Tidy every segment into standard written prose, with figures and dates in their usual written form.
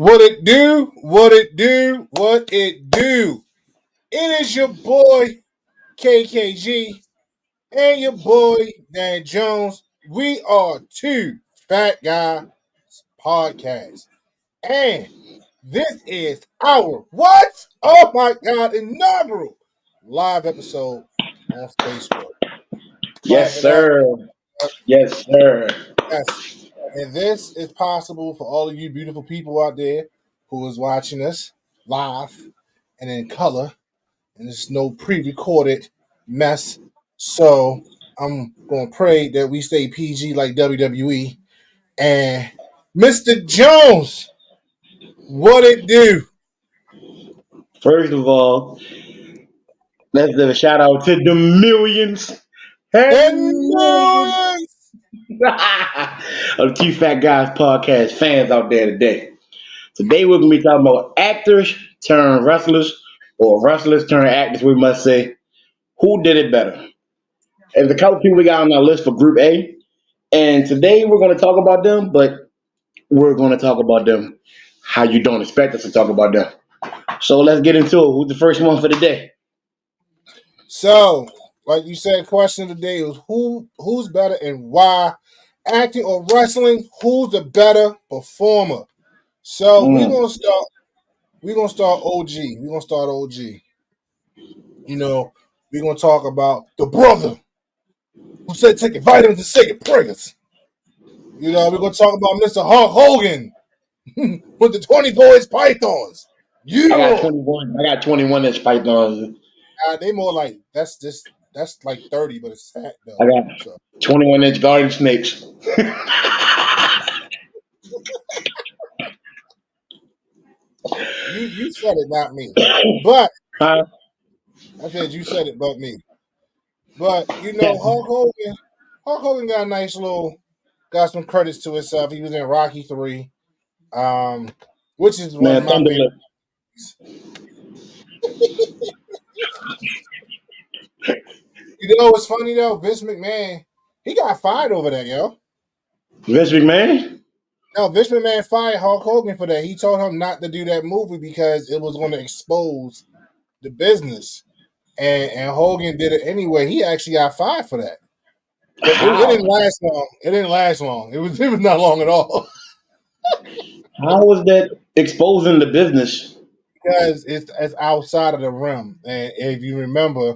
What it do? What it do? What it do? It is your boy KKG and your boy Dan Jones. We are two Fat Guy Podcast, and this is our what? Oh my God! Inaugural live episode on Facebook. Clap Yes, it up! sir. Yes, sir. Yes, and this is possible for all of you beautiful people out there who is watching us live and in color, and it's no pre-recorded mess. So I'm gonna pray that we stay PG like WWE. And Mr. Jones, what it do? First of all, let's give a shout out to the millions And and millions millions. of Two Fat Guys podcast fans out there today. Today we're gonna be talking about actors turn wrestlers or wrestlers turn actors. We must say, who did it better? And the couple people we got on our list for Group A, and today we're gonna talk about them, but we're gonna talk about them how you don't expect us to talk about them. So let's get into it. Who's the first one for the day? So, like you said, question of the day was who's better and why? Acting or wrestling, who's the better performer? So we're Mm. gonna start. We're gonna start OG. We're gonna start OG. You know, we're gonna talk about the brother who said taking vitamins and saying prayers. You know, we're gonna talk about Mr. Hulk Hogan with the 24 inch pythons. I got Yeah, 21. I got 21-inch pythons. they more like that's like 30, but it's fat I though. got So 21-inch garden snakes. you said it, not me. But Huh? I said you said it, but me. But you know, Yeah. Hulk Hogan got some credits to himself. He was in Rocky 3, um, which is one of Man, my favorite. Thunderlip. You know what's funny though? Vince McMahon, he got fired over that, yo. Vince McMahon? No, Vince McMahon fired Hulk Hogan for that. He told him not to do that movie because it was going to expose the business. And Hogan did it anyway. He actually got fired for that. But it How? didn't last long. It didn't last long. It was not long at all. How was that exposing the business? Because it's outside of the rim. And if you remember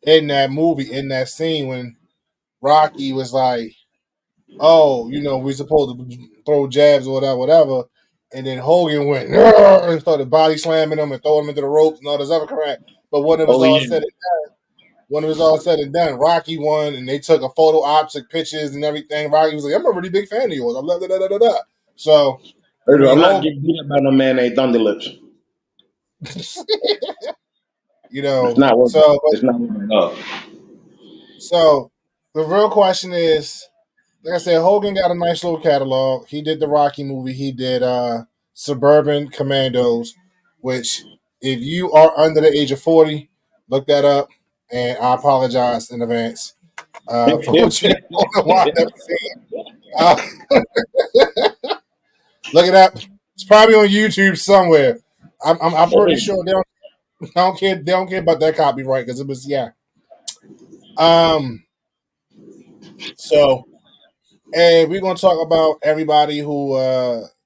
in that movie, in that scene when Rocky was like, oh, we're supposed to throw jabs or whatever. And then Hogan went and started body slamming him and throwing him into the ropes and all this other crap. But Oh, yeah. when it was all said and done, Rocky won and they took a photo optic pictures and everything. Rocky was like, I'm a really big fan of yours. I'm da, da, da, da, da. So, I I'm mean, not Hogan, getting beat up by no man named Thunderlips. It's not working. so, It's not working at all. so the real question is, like I said, Hogan got a nice little catalog. He did the Rocky movie. He did Suburban Commandos, which if you are under the age of 40, look that up. And I apologize in advance for what you never seen. Uh, look it up. It's probably on YouTube somewhere. I'm pretty sure they don't care about that copyright because it was Um. So and we're gonna talk about everybody who,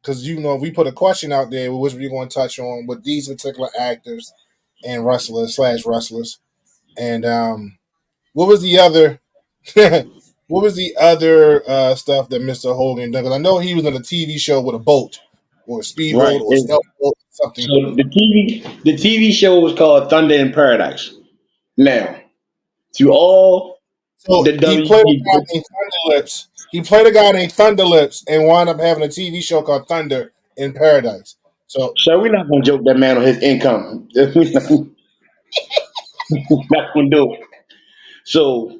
because we put a question out there, which we're going to touch on with these particular actors and wrestlers. And what was the other, what was the other stuff that Mr. Hogan done? Because I know he was on a TV show with a boat or a Right. speedboat or a stealth boat or something. So the TV show was called Thunder in Paradise. Now, to all So the he W played a guy named Thunderlips. He played a guy named Thunderlips and wound up having a TV show called Thunder in Paradise. So so we're not gonna joke that man on his income. Not gonna do it. So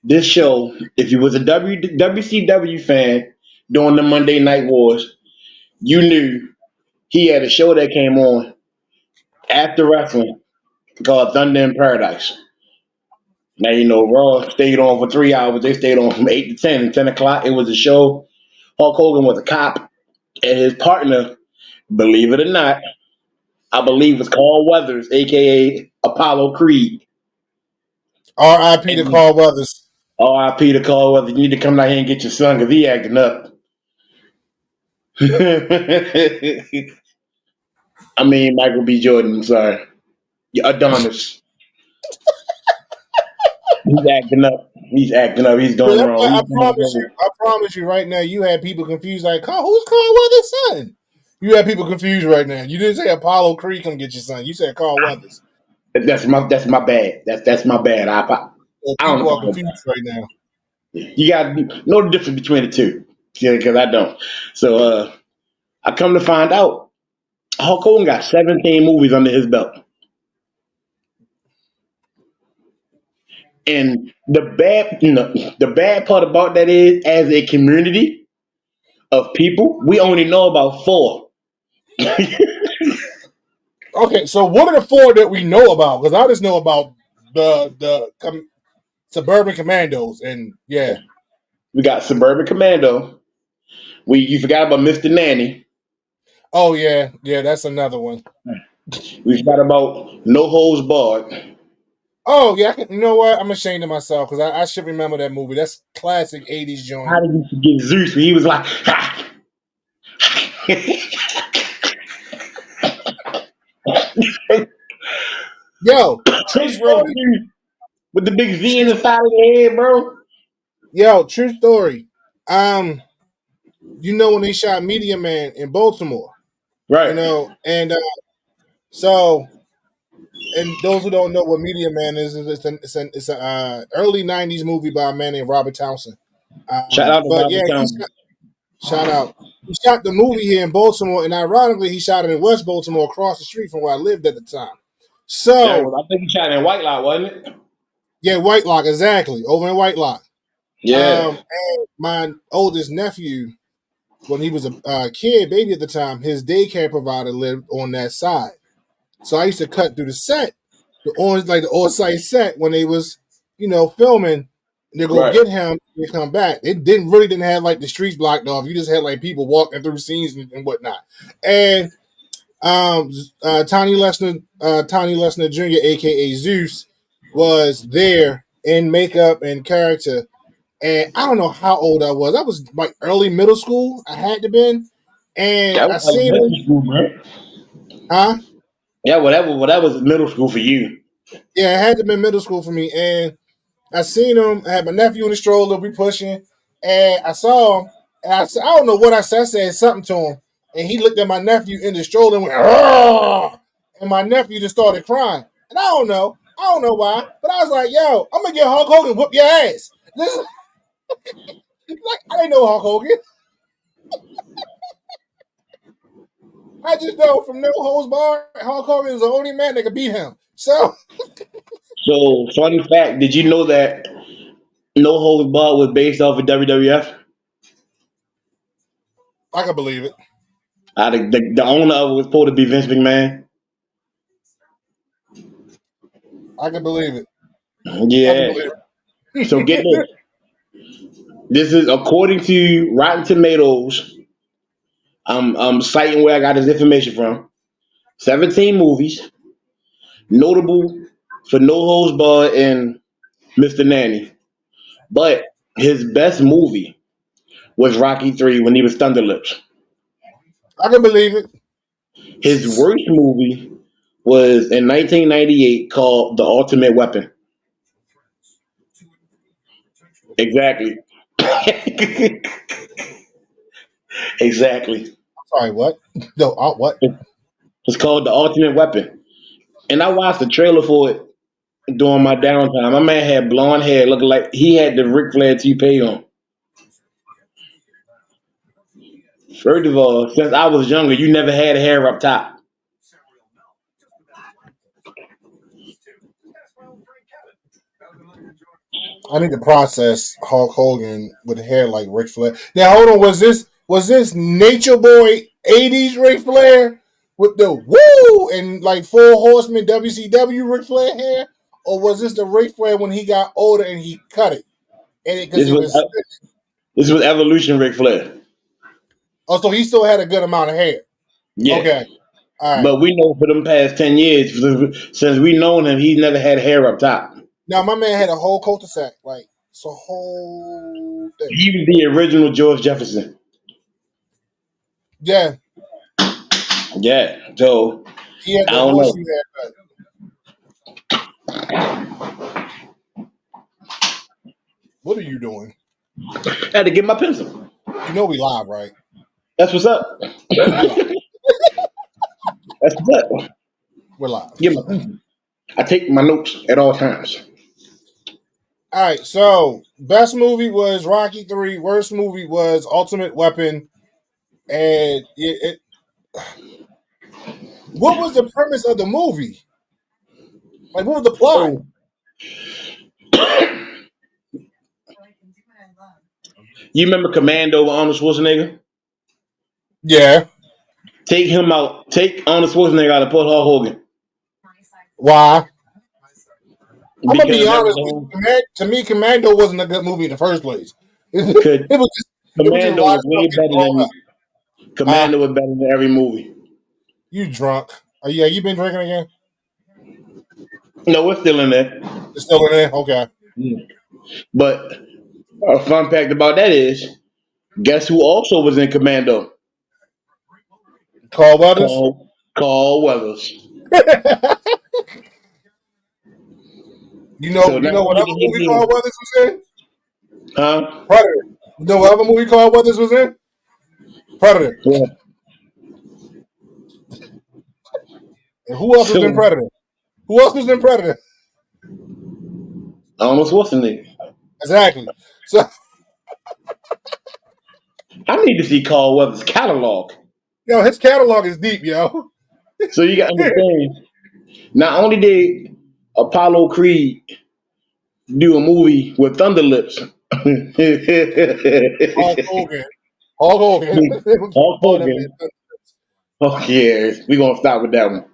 this show, if you was a WCW fan during the Monday Night Wars, you knew he had a show that came on after wrestling called Thunder in Paradise. Now you know Raw stayed on for 3 hours. They stayed on from 8 to 10. 10 o'clock, it was a show. Hulk Hogan was a cop, and his partner Believe it or not, I believe it's Carl Weathers, aka Apollo Creed. R.I.P. to And Carl Weathers. RIP to Carl Weathers. You need to come down here and get your son because he acting up. I mean, Michael B. Jordan. I'm sorry, Adonis. He's acting up. He's acting up. He's But doing wrong. He's doing wrong. I promise you right now, you had people confused like, Carl, who's Carl Weathers' son? You had people confused right now. You didn't say Apollo Creed come get your son. You said Carl Weathers. That's my bad. That's my bad. So I don't people are apologize. confused right now. You got to know the difference between the two. Yeah, because I don't. So I come to find out, Hulk Hogan got 17 movies under his belt. And the bad part about that is, as a community of people, we only know about four. Okay, so what are the four that we know about? Because I just know about the Suburban Commandos, and yeah. We got Suburban Commando. You forgot about Mr. Nanny. Oh yeah, that's another one. We forgot about No Holds Barred. Oh yeah, you know what? I'm ashamed of myself because I should remember that movie. That's classic '80s joint. How did you forget Zeus when he was like, Yo, true hey, bro, story. Zeus with the big Z in the side of your head, bro? Yo, true story. You know when they shot Media Man in Baltimore, Right. and so, and those who don't know what Media Man is, it's a early '90s movie by a man named Robert Townsend. Shout out to But Robert yeah, Townsend. shout out. He shot the movie here in Baltimore, and ironically, he shot it in West Baltimore, across the street from where I lived at the time. Yeah, So, well, I think he shot in White Lot, wasn't it? yeah, White Lock, exactly, over in White Lock. Yeah. And my oldest nephew, when he was a kid, baby at the time, his daycare provider lived on that side. So I used to cut through the set, the on-site set when they was, filming. They go Right. get him. They come back. It didn't have like the streets blocked off. You just had like people walking through scenes and whatnot. And Tony Lesnar Jr., aka Zeus, was there in makeup and character. And I don't know how old I was. I was like early middle school. I had to been, and That I was seen him. elementary school, bro. Huh? Yeah, that was middle school for you. Yeah, it had to been middle school for me. And I seen him. I had my nephew in the stroller. We pushing, and I saw him. And I said, I don't know what I said. I said something to him, and he looked at my nephew in the stroller and went, "Argh!" And my nephew just started crying. And I don't know why, but I was like, "Yo, I'm gonna get Hulk Hogan, whoop your ass." This is like I didn't know Hulk Hogan. I just know from No Holds Barred, Hulk Hogan is the only man that could beat him. So So, funny fact, did you know that No Holds Barred was based off of WWF? I can believe it. The owner of it was supposed to be Vince McMahon. I can believe it. I can Yeah. believe So get it. this. This is according to Rotten Tomatoes. I'm citing where I got this information from. 17 movies, notable for No Holds Barred and Mr. Nanny. But his best movie was Rocky 3 when he was Thunder Lips. I can believe it. His worst movie was in 1998 called The Ultimate Weapon. Exactly. Exactly. Sorry, what? No, what? It's called The Ultimate Weapon. And I watched the trailer for it during my downtime. My man had blonde hair, looking like he had the Ric Flair toupee on. First of all, since I was younger, you never had hair up top. I need to process Hulk Hogan with hair like Ric Flair. Now hold on, was this Nature Boy '80s Ric Flair with the woo and like Four Horsemen WCW Ric Flair hair, or was this the Ric Flair when he got older and he cut it and because This it was was this was Evolution Ric Flair. oh so he still had a good amount of hair. Yeah. Okay. All right. But we know for them past 10 years, since we known him, he's never had hair up top. Now my man had a whole cul-de-sac, like it's a whole thing. He was the original George Jefferson. Yeah, Yeah. So he had I the don't know. horseshoe haircut. What are you doing? I had to get my pencil. You know we live, right? That's what's up. We live. That's what's up. We're live. Get my pencil. I take my notes at all times. All right. So best movie was Rocky 3. Worst movie was Ultimate Weapon. And what was the premise of the movie? Like, what was the plot? So, you remember Commando with Arnold Schwarzenegger? Yeah. Take him out. Take Arnold Schwarzenegger out and put Hulk Hogan. Why? I'm gonna be Because that was honest the with whole. you. To me, Commando wasn't a good movie in the first place. It Because was just Commando watching was way them get better blown up. than Commando was better than every movie. You drunk? Yeah, you been drinking again? No, we're still in there. It's still in there? Okay. But a fun fact about that is, guess who also was in Commando? Carl Weathers. Carl Weathers. You So not know what only other did he movie be, Carl Weathers was in? huh? Predator. You know what other movie Carl Weathers was in? Predator. Yeah. And who else was in So Predator? Who else was in Predator? Arnold Schwarzenegger. Exactly. So I need to see Carl Weathers' catalog. yo, his catalog is deep, yo. So you got to understand. Not only did Apollo Creed do a movie with Thunder Lips, Hulk Hogan. Hulk Hogan. Hulk Oh, that Hogan. man. Oh yeah, we gonna stop with that one.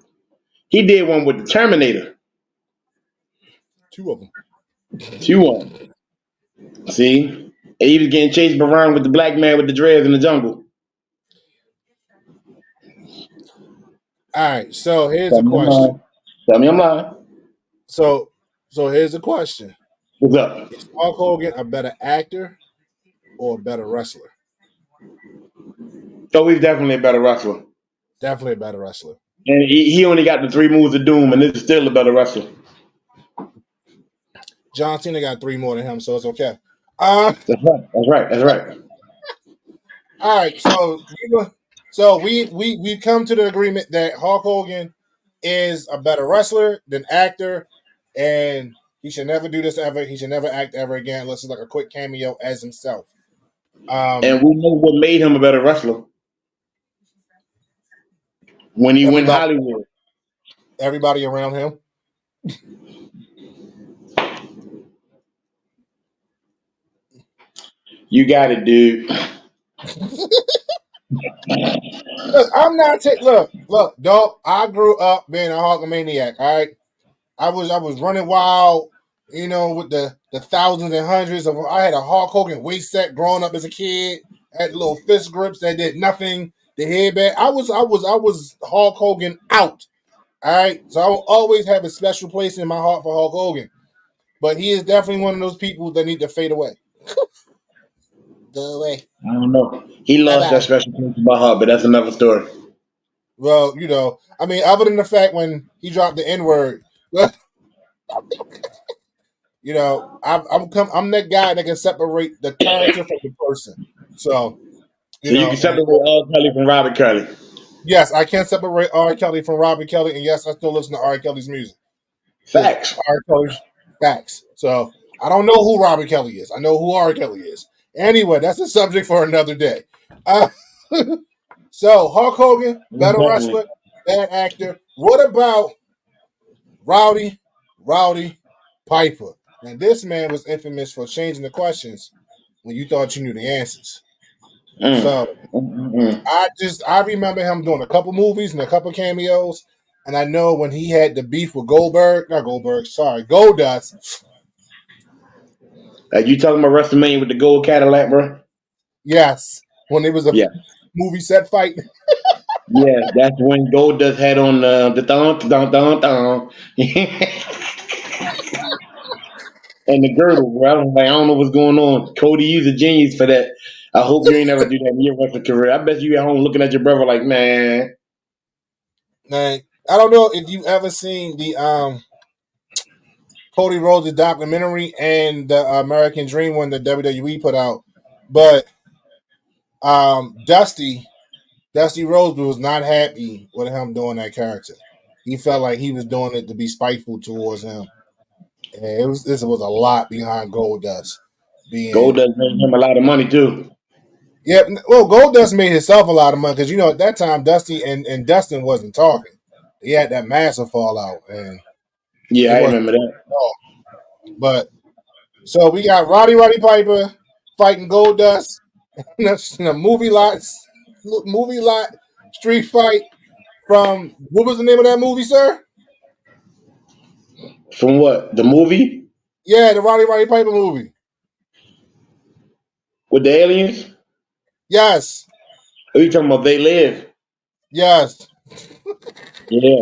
He did one with the Terminator. Two of them. 2-1. See, and he was getting chased around with the black man with the dreads in the jungle. All right. So here's Tell a me I'm question. lying. Tell me I'm lying. So here's a question. What's up? Is Hulk Hogan a better actor or a better wrestler? So he's definitely a better wrestler. Definitely a better wrestler. And he only got the 3 moves of doom, and this is still a better wrestler. John Cena got 3 more than him, so it's okay. That's right. That's right. That's right. All right. So we come to the agreement that Hulk Hogan is a better wrestler than actor, and he should never do this ever. He should never act ever again unless it's like a quick cameo as himself. And we know what made him a better wrestler when he went Everybody, Hollywood. everybody around him. You got it, dude. Look, I'm not look, dog. I grew up being a Hulkamaniac. All right, I was running wild, with the thousands and hundreds of. I had a Hulk Hogan waist set growing up as a kid. I had little fist grips that did nothing. The headband. I was Hulk Hogan out. All right, so I will always have a special place in my heart for Hulk Hogan. But he is definitely one of those people that need to fade away. Go away. I don't know. He Bye lost that bye. special place in my heart, but that's another story. Well, I mean, other than the fact when he dropped the N word, I'm that guy that can separate the character from the person. So, So you can separate R. Kelly from Robert Kelly. yes, I can separate R. Kelly from Robert Kelly, and yes, I still listen to R. Kelly's music. Facts. R. Kelly's facts. So I don't know who Robert Kelly is. I know who R. Kelly is. Anyway, that's a subject for another day. So Hulk Hogan, better Definitely. wrestler, bad actor. What about Rowdy Piper? And this man was infamous for changing the questions when you thought you knew the answers. So I remember him doing a couple movies and a couple cameos, and I know when he had the beef with Goldust. You talking about WrestleMania with the gold Cadillac, bro? Yes, when it was a Yeah. movie set fight. Yeah, that's when Goldust had on the thong thong thong thong and the girdle, bro. I was like, I don't know what's going on. Cody, you's a genius for that. I hope you ain't never do that in your wrestling career. I bet you at home looking at your brother like, man, Man, I don't know if you ever seen the Cody Rhodes documentary and the American Dream one that WWE put out, but Dusty Rhodes was not happy with him doing that character. He felt like he was doing it to be spiteful towards him. And this was a lot behind Goldust being. Goldust made him a lot of money too. Yeah, well, Goldust made himself a lot of money because at that time Dusty and Dustin wasn't talking. He had that massive fallout, and Yeah, they I wasn't remember that. at all. But so we got Roddy Piper fighting Goldust in a movie lot street fight from what was the name of that movie, sir? From what? The movie Yeah, the Roddy Piper movie. with the aliens? Yes, Are you talking about They Live? yes. Yeah.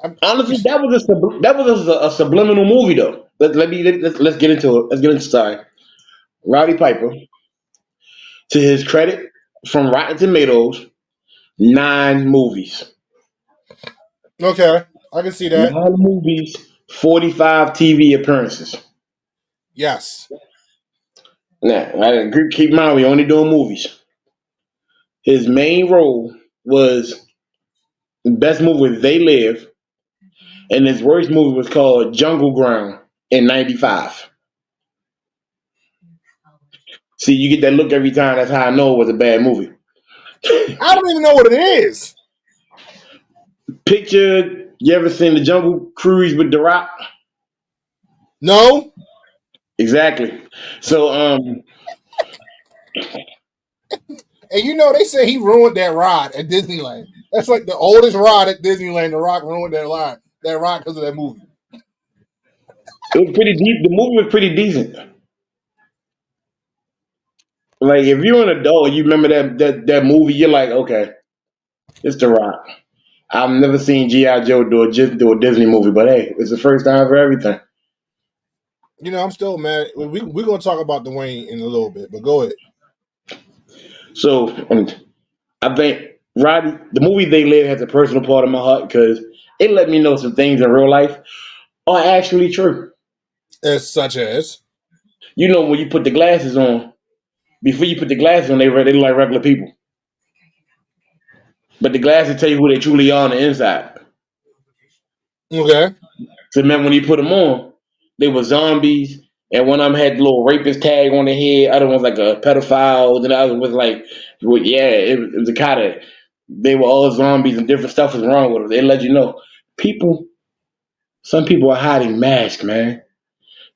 I'm, Honestly, that was a subliminal movie though. Let's get into it. Let's get into sorry. Rowdy Piper, to his credit, from Rotten Tomatoes, 9 movies. okay, I can see that. 9 movies, 45 TV appearances. Yes. Now, I agree, keep in mind we only doing movies. His main role was the best movie was They Live, and his worst movie was called Jungle Ground in '95. See, you get that look every time. That's how I know it was a bad movie. I don't even know what it is. Picture, you ever seen the Jungle Cruise with The Rock? No. Exactly. So, And they say he ruined that ride at Disneyland. That's like the oldest ride at Disneyland. The Rock ruined that ride because of that movie. it was pretty deep. The movie was pretty decent. Like, if you're an adult, you remember that movie, you're like, okay, it's The Rock. I've never seen G.I. Joe do a Disney movie, but hey, it's the first time for everything. I'm still mad. We're going to talk about Dwayne in a little bit, but go ahead. So, I think the movie They Live has a personal part of my heart because it let me know some things in real life are actually true. As such as. You know, when you put the glasses on, before you put the glasses on, they look like regular people. But the glasses tell you who they truly are on the inside. Okay. So remember when you put them on, they were zombies, and one of them had the little rapist tag on their head. Other one was like a pedophile. Then the other was like, well, yeah, it was a kind of. They were all zombies and different stuff was wrong with them. They let you know. People, some people are hiding masks, man.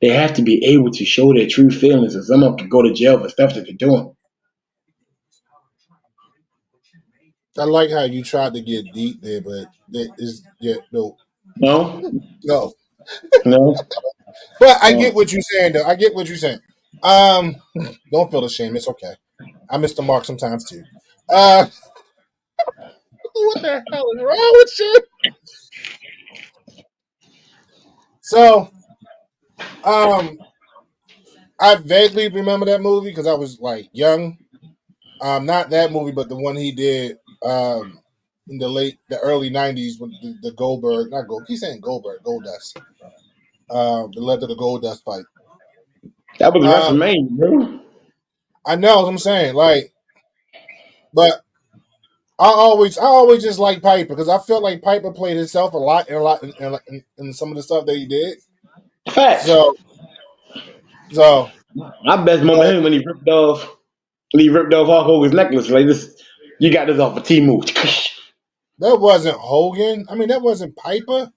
They have to be able to show their true feelings, and some of them can go to jail for stuff that they're doing. I like how you tried to get deep there, but that is no, No, no. no. But I get what you're saying, though. I get what you're saying. Um, don't feel ashamed. It's okay. I miss the mark sometimes too. Uh, what the hell is wrong with you? So, um, I vaguely remember that movie because I was like young. Not that movie, but the one he did in the early '90s with the Goldberg, not Gold. He's saying Goldberg, Goldust. The led to the Goldust fight. That was Um, WrestleMania, bro. I know what I'm saying, like, but I always just like Piper because I felt like Piper played himself a lot in some of the stuff that he did. Facts. So, so, My best moment but him when he ripped off Hulk Hogan's necklace. Like this, you got this off a T move. that wasn't Hogan. I mean, that wasn't Piper.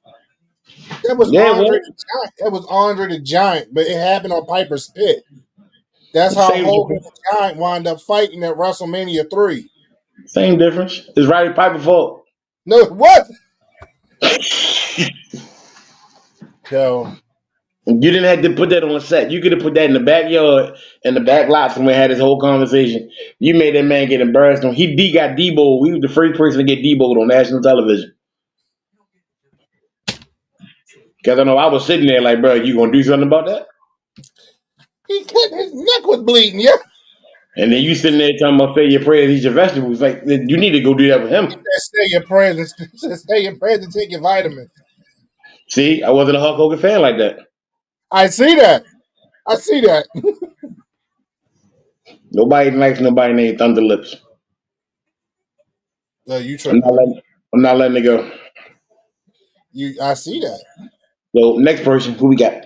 That was Yeah, Andre well, the Giant. That was Andre the Giant, but it happened on Piper's Pit. That's how same Hogan difference. the Giant wound up fighting at WrestleMania 3. Same difference. It's Roddy Piper fault. No, what? So, You didn't have to put that on set. You could have put that in the backyard, in the back lot somewhere, had this whole conversation. You made that man get embarrassed. He got Debo. He was the first person to get Deboed on national television. Because I know I was sitting there like, bro, you gonna do something about that? He cut his neck was bleeding. Yeah. And then you sitting there talking about say your prayers, eat your vegetables. Like you need to go do that with him. Say your prayers. Say your prayers and take your vitamins. See, I wasn't a Hulk Hogan fan like that. I see that. I see that. Nobody likes nobody named Thunder Lips. You I'm tripping. not letting. I'm not letting it go. I see that. So next person, who we got?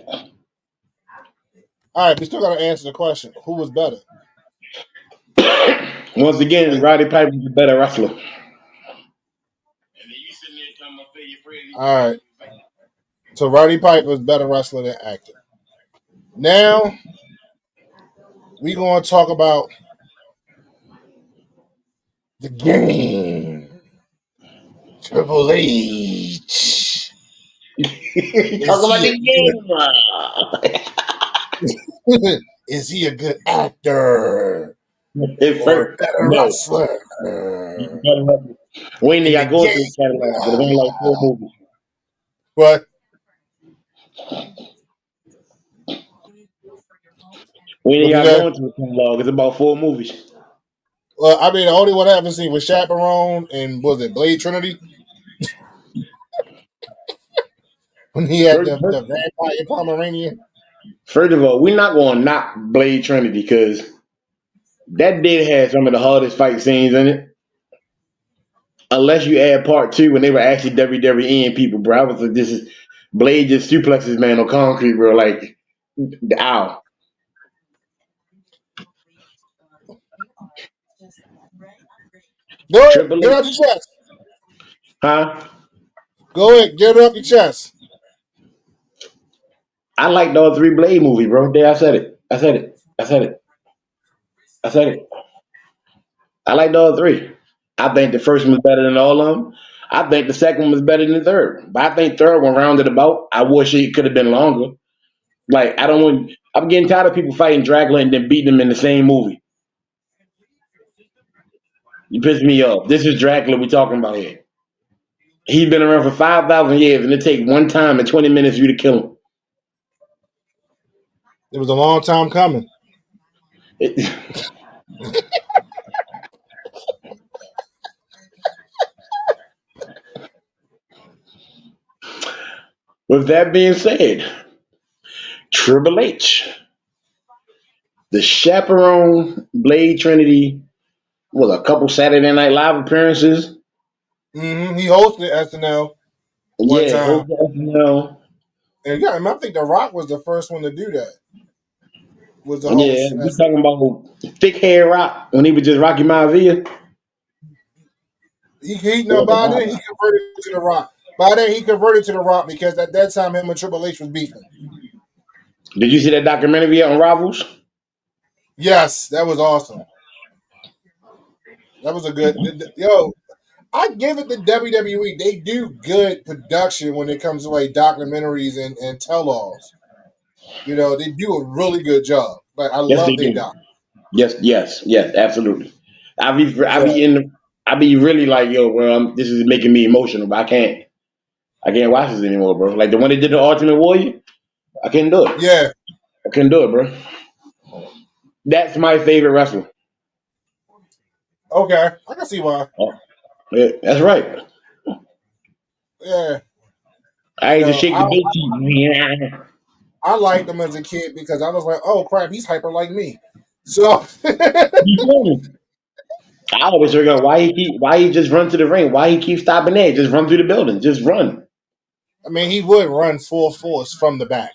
All right, we still got to answer the question: who was better? Once again, Like, Roddy Piper was a better wrestler. all right. So Roddy Piper was better wrestler than actor. Now we gonna talk about the game. Triple H. Talk about the game. Is he a good actor game. or a better No. wrestler? We ain't In got the going to game. the catalog, but it's only like 4 movies. What? We ain't What got is that? going to the catalog. It's about 4 movies. Well, I mean, the only one I haven't seen was Chaperone and was it Blade Trinity? When he had the vampire Pomeranian. First of all, we're not going to knock Blade Trinity because that did have some of the hardest fight scenes in it. Unless you add part 2 when they were actually WWE people, bro. I was like, this is Blade just suplexes man on concrete, bro. Like, ow. Go ahead, Triple get H. it out your chest. Huh? Go ahead, get it off your chest. I liked all 3 Blade movies, bro. There, I said it. I said it. I said it. I said it. I liked all 3. I think the first one was better than all of them. I think the second one was better than the third. But I think third one rounded about. I wish it could have been longer. Like I don't want. I'm getting tired of people fighting Dracula and then beating them in the same movie. You piss me off. This is Dracula we talking about here. He's been around for 5,000 years, and it take one time and 20 minutes for you to kill him. It was a long time coming. It- With that being said, Triple H, the Chaperone, Blade Trinity, was a couple Saturday Night Live appearances. He hosted SNL one Yeah, time. And yeah, I think The Rock was the first one to do that. Was the Yeah, host. we talking about thick hair Rock when he was just Rocky Maivia. By then he converted to The Rock. By then he converted to The Rock because at that time him and Triple H was beefing. Did you see that documentary on Rivals? Yes, that was awesome. That was a good yo. I give it to WWE. They do good production when it comes to like documentaries and tell-alls. You know, they do a really good job. Like I Yes, they love their do. doc. Yes, absolutely. I Yeah. be I be really like, yo, well, this is making me emotional, but I can't watch this anymore, bro. Like the one they did the Ultimate Warrior, I can't do it. Yeah. I couldn't do it, bro. That's my favorite wrestler. Okay. I can see why. Oh, yeah, that's right. Yeah. I You ain't know, just shake the big teeth. I liked him as a kid because I was like, oh crap, he's hyper like me. So You feel me? I always figure out why he just run to the ring, why he keep stopping there, just run through the building, just run. I mean, he would run full force from the back.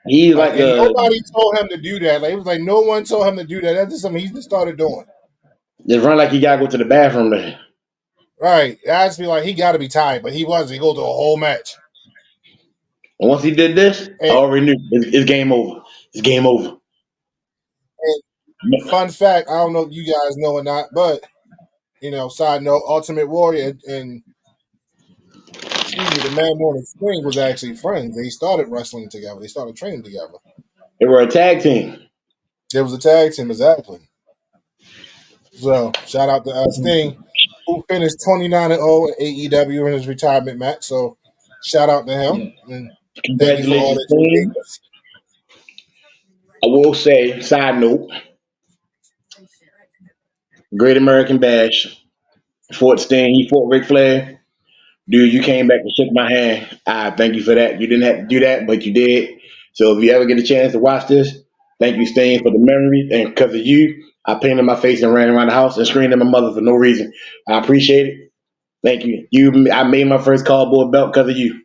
He's Like, like and a nobody told him to do that. Like, it was like no one told him to do that. That's just something he just started doing. just run like he gotta go to the bathroom there. Right. I just feel like he got to be tired, but he wasn't. He go through a whole match. And once he did this, I And, already knew it's game over. It's game over. and fun fact, I don't know if you guys know or not, but side note, Ultimate Warrior and excuse me, the Man Morning Sting was actually friends. They started wrestling together. They started training together. They were a tag team. There was a tag team, exactly. So shout out to Sting, who finished 29-0 in AEW in his retirement match. So shout out to him and thank you for all Congratulations, that you gave team. us. I will say, side note, Great American Bash. Fort Sting, he fought Ric Flair. Dude, you came back and shook my hand. I thank you for that. You didn't have to do that, but you did. So if you ever get a chance to watch this, thank you, Sting, for the memories. And because of you, I painted my face and ran around the house and screamed at my mother for no reason. I appreciate it. Thank you. I made my first cardboard belt because of you.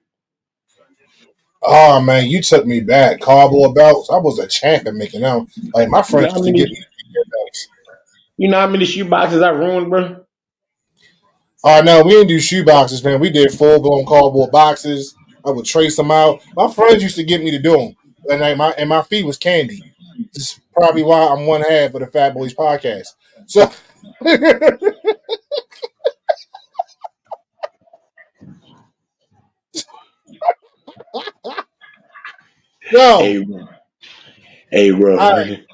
Oh man, you took me back. Cardboard belts. I was a champ at making them. Like my You know friends how used to give many? me their belts. You know how many shoe boxes I ruined, bro? Oh no, we didn't do shoe boxes, man. We did full blown cardboard boxes. I would trace them out. My friends used to get me to do them, and like my feet was candy. This is probably why I'm one half of the Fat Boys podcast. So, so Hey, bro. Hey, all bro. right.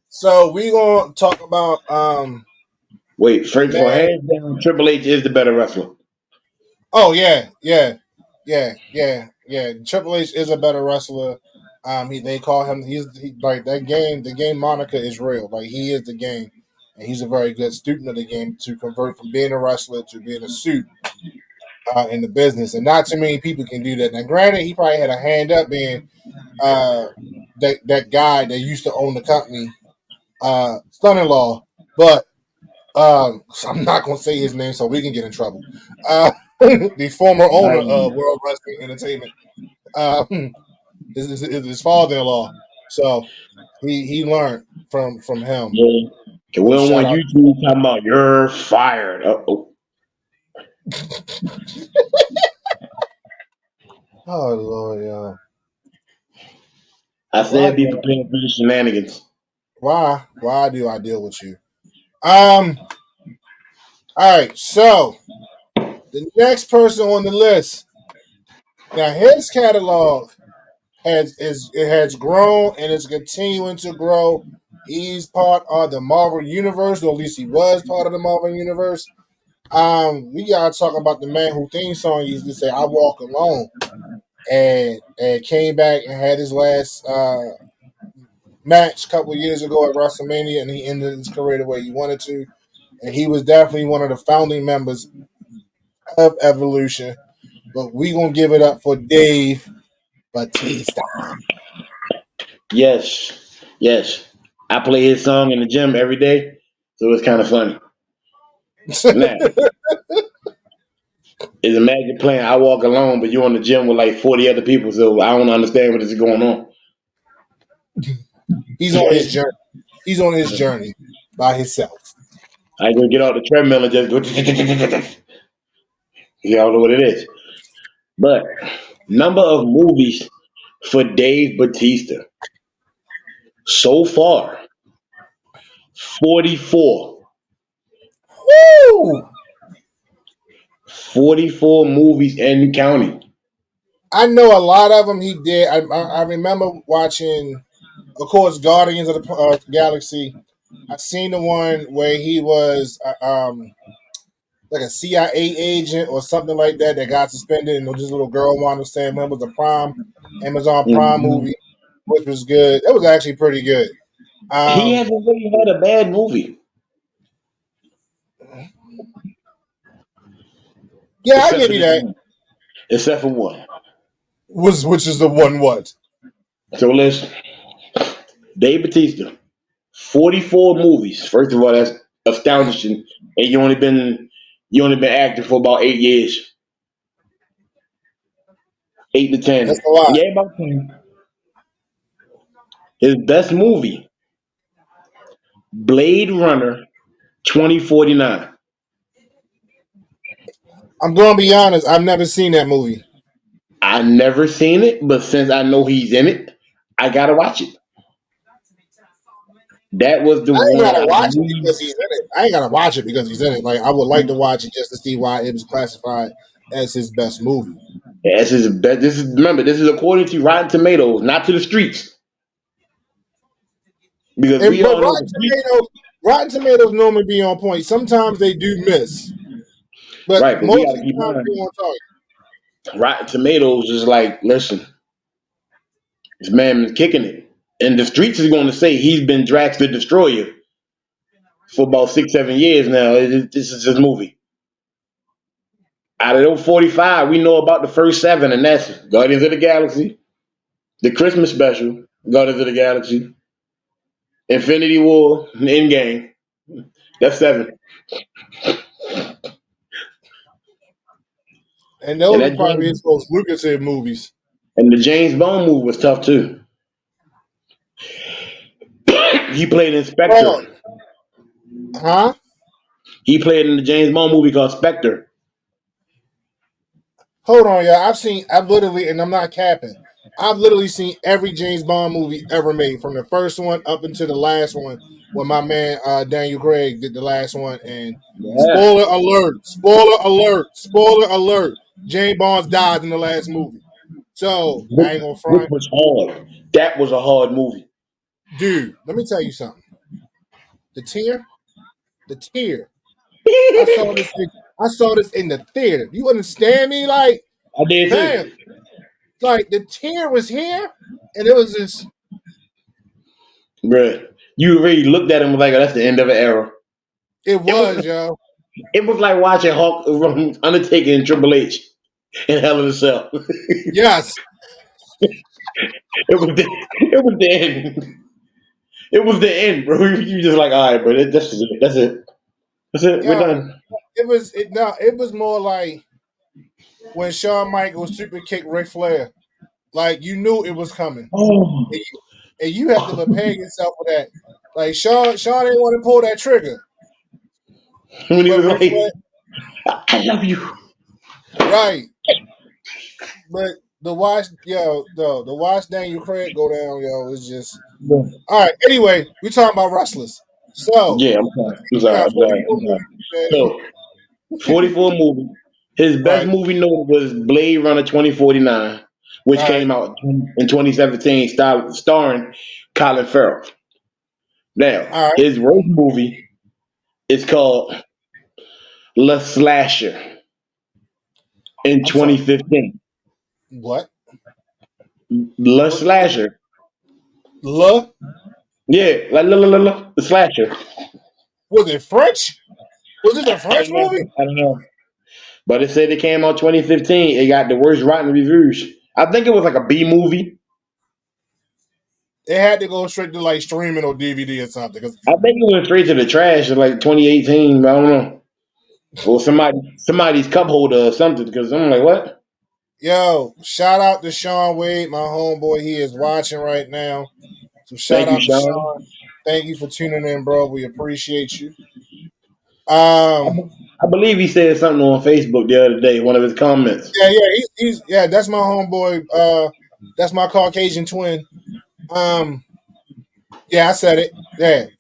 So we gonna talk about Wait, the first of all, man. hands down, Triple H is the better wrestler. Oh yeah. Triple H is a better wrestler. They call him. Like that game. The game moniker is real. Like he is the game, and he's a very good student of the game to convert from being a wrestler to being a suit in the business. And not too many people can do that. Now, granted, he probably had a hand up being uh, that guy that used to own the company, son-in-law, but I'm not gonna say his name so we can get in trouble. The former owner of World Wrestling Entertainment is his father-in-law, so he learned from him. Yeah. Okay, we So don't shout want out. YouTube talking about you're fired. Uh-oh. Oh Lord, yeah. I Why said be do prepared for the shenanigans. why do I deal with you? Um. All right. So the next person on the list. Now his catalog it has grown and it's continuing to grow. He's part of the Marvel Universe, or at least he was part of the Marvel Universe. We gotta talk about the man who theme song used to say "I Walk Alone," and came back and had his last match a couple years ago at WrestleMania, and he ended his career the way he wanted to. And he was definitely one of the founding members of Evolution. But we gonna give it up for Dave Batista. Yes. Yes. I play his song in the gym every day, so it's kind of funny. Now, is imagine playing I Walk Alone, but you're in the gym with like 40 other people, so I don't understand what is going on. He's on his journey. He's on his journey by himself. I go get off the treadmill and just go. Y'all know what it is. But number of movies for Dave Batista so far 44. Woo! 44 movies and counting. I know a lot of them he did. I remember watching, of course, Guardians of the Galaxy. I seen the one where he was like a CIA agent or something like that that got suspended, and this little girl wanted to say him was a Prime Amazon Prime Mhm. movie, which was good. It was actually pretty good. He Um, hasn't really had a bad movie, yeah, I except give for you this that. one. Except for one. Which is the one what? So listen, Dave Batista, 44 movies. First of all, that's astonishing. And you only been acting for about 8 years. 8 to 10. That's a lot. Yeah, about 10. His best movie, Blade Runner 2049. I'm going to be honest. I've never seen that movie. I never seen it, but since I know he's in it, I gotta watch it. That was the I ain't one gotta I watch it believe. because he's in it. I ain't gotta watch it because he's in it. Like I would like to watch it just to see why it was classified as his best movie. Yeah, this is this is remember this is according to Rotten Tomatoes, not to the streets, because And we but all know the streets. Rotten Tomatoes normally be on point. Sometimes they do miss, but Right, but we most got of to the keep time in they on target. mind Rotten Tomatoes is like, listen, this man is kicking it, and the streets is going to say he's been Drax the Destroyer for about 6 7 years now. This is his movie. Out of those 45, we know about the first seven, and that's Guardians of the Galaxy, the Christmas special, Guardians of the Galaxy, Infinity War, and Endgame. That's seven. And And those are that probably James his most lucrative movies. and the James Bond movie was tough too. He played Oh, Inspector. huh? He played in the James Bond movie called Spectre. Hold on, y'all. I've literally, and I'm not capping. I've literally seen every James Bond movie ever made, from the first one up until the last one, when my man Daniel Craig did the last one. And Yeah. spoiler alert! Spoiler alert! Spoiler alert! James Bond died in the last movie. So I Which, ain't gonna which front, was hard. That was a hard movie. dude. Let me tell you something. The tear, the tear. I saw I this. I saw this in the theater. You understand me? Like, did fam, too. like the tear was here, and it was this. Bruh. You already looked at him and was like, oh, that's the end of an era. It It was was, yo. it was like watching Hulk Undertaker and Triple H in Hell in a Cell. Yes. It was the end. It was the end, bro. You just like, all right, bro. That's it. That's it. That's it. We're Yo, done. it was more like when Shawn Michaels super kicked Ric Flair. Like you knew it was coming. Oh, And you had to prepare yourself for that. Like Shawn didn't want to pull that trigger. when he But was Ric like, Flair, I love you. right. But the watch Daniel Craig go down, yo, is just all right. Anyway, we talking about wrestlers. So Yeah, I'm sorry. I'm you sorry. got I'm sorry. 44 I'm sorry. movies, you said. So, 44 movie. His best Right. movie noted was Blade Runner 2049, which All right. came out in 2017, starring Colin Farrell. Now, All right. his worst movie is called La Slasher in I'm sorry. 2015. What? La What? Slasher. La? Yeah, like la, the slasher. Was it French? Was this a I French don't know. movie? I don't know. But it said it came out 2015. It got the worst rotten reviews. I think it was like a B movie. It had to go straight to like streaming or DVD or something. Cause I think it went straight to the trash in like 2018. I don't know. Or somebody's cup holder or something. Because I'm like, what? yo, shout out to Sean Wade, my homeboy. He is watching right now. So shout Thank you, out to Sean. Sean. Thank you for tuning in, bro. We appreciate you. I, Um, I believe he said something on Facebook the other day. One of his comments. he's that's my homeboy. That's my Caucasian twin. Um, yeah, I said it.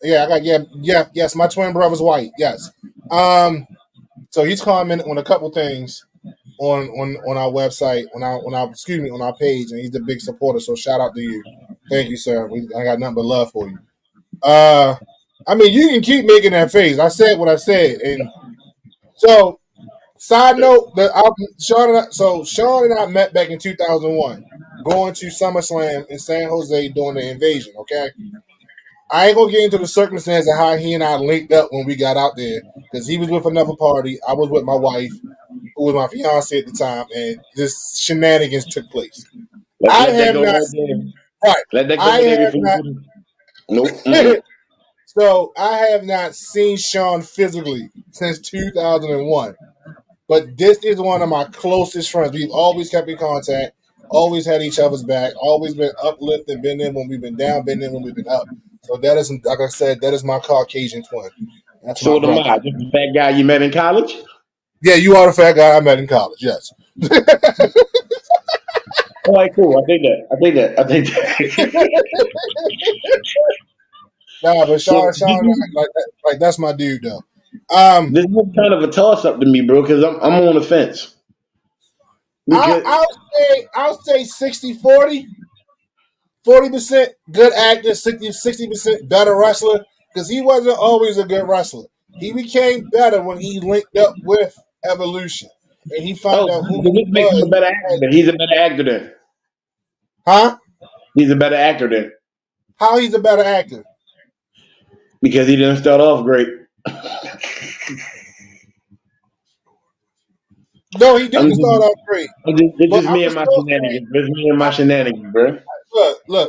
I got yes. My twin brother's white. Yes. Um, so he's commenting on a couple things on our website, on our page, and he's a big supporter. So shout out to you. Thank you, sir. I got nothing but love for you. Uh, I mean, you can keep making that face. I said what I said, and so side note, Sean and I met back in 2001, going to SummerSlam in San Jose during the invasion. Okay, I ain't gonna get into the circumstance of how he and I linked up when we got out there because he was with another party, I was with my wife, who was my fiance at the time, and this shenanigans took place. I Let that have go not right there. right. Let that go I right there have before not. you. Nope. Mm-mm. So I have not seen Sean physically since 2001. But this is one of my closest friends. We've always kept in contact, always had each other's back, always been uplifted, been in when we've been down, been in when we've been up. So that is, like I said, that is my Caucasian twin. That's my So am brother. I. Just the fat guy you met in college. Yeah, you are the fat guy I met in college. Yes. All right, cool. I think that. I think that. I think that. Nah, but So Sean, like that's my dude though. Um, this is kind of a toss up to me, bro, because I'm on the fence. Because I'll say 60-40. 40% good actor, 60% better wrestler, because he wasn't always a good wrestler. He became better when he linked up with Evolution. And he found out who this he makes him a was. better actor. Then. He's a better actor then. Huh? He's a better actor then How he's a better actor? because he didn't start off great. No, he I'm didn't just, start off great. it's But just I'm me and my still saying, shenanigans. It's me and my shenanigans, bro.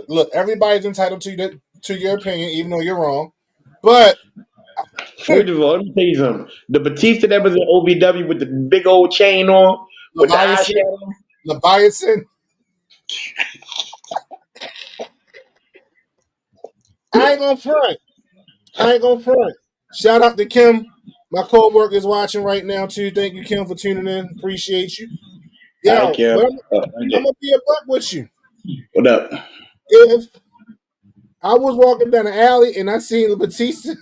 look. Everybody's entitled to your opinion, even though you're wrong. But First of all, let me tell you something. The Batista that was in OVW with the big old chain on, with the Leviathan, eyeshadow. Leviathan, I ain't gonna front. Shout out to Kim. My co-worker is watching right now too. Thank you, Kim, for tuning in. Appreciate you. I Yo, care. but Right I'm there. gonna be a buck with you. What up? If I was walking down the alley and I seen the Batista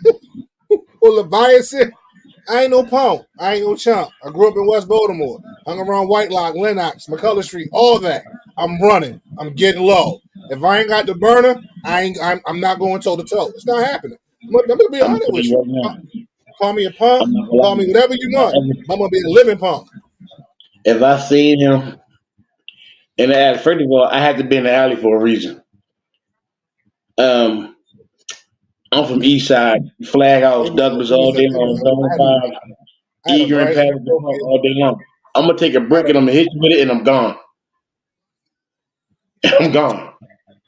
or Leviathan, I ain't no punk. I ain't no chump. I grew up in West Baltimore. Hung around Whitelock, Lenox, McCullough Street, all that. I'm running. I'm getting low. If I ain't got the burner, I'm not going toe to toe. It's not happening. I'm gonna be I'm gonna honest tell with you you. right now. Call me a punk. I'm not gonna Call me lie. whatever you If want. I'm gonna be a living punk. if I seen him in the alley, first of all, I had to be in the alley for a reason. Um, I'm from East Side, Flag House, Douglas all day long, Zone 5, I had a Eager and very Patterson Park inappropriate. all day long. I'm gonna take a I had brick a, and I'm gonna hit you with it and I'm gone. I'm gone.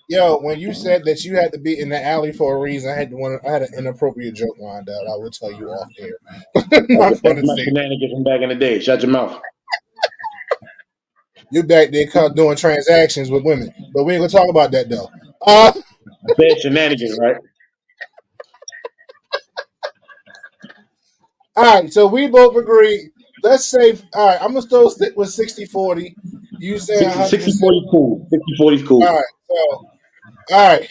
yo, when you said that you had to be in the alley for a reason, I had an inappropriate joke lined out. I will tell you off air. Not That's gonna my say shenanigans from back in the day. Shut your mouth. you back there caught doing transactions with women, but we ain't gonna talk about that though. Uh, I said shenanigans, right? all right, so we both agree. Let's say, all right, I'm gonna still stick with 60-40. You saying 60, 100%. 40 is cool. 60-40 is All cool. right, so all right,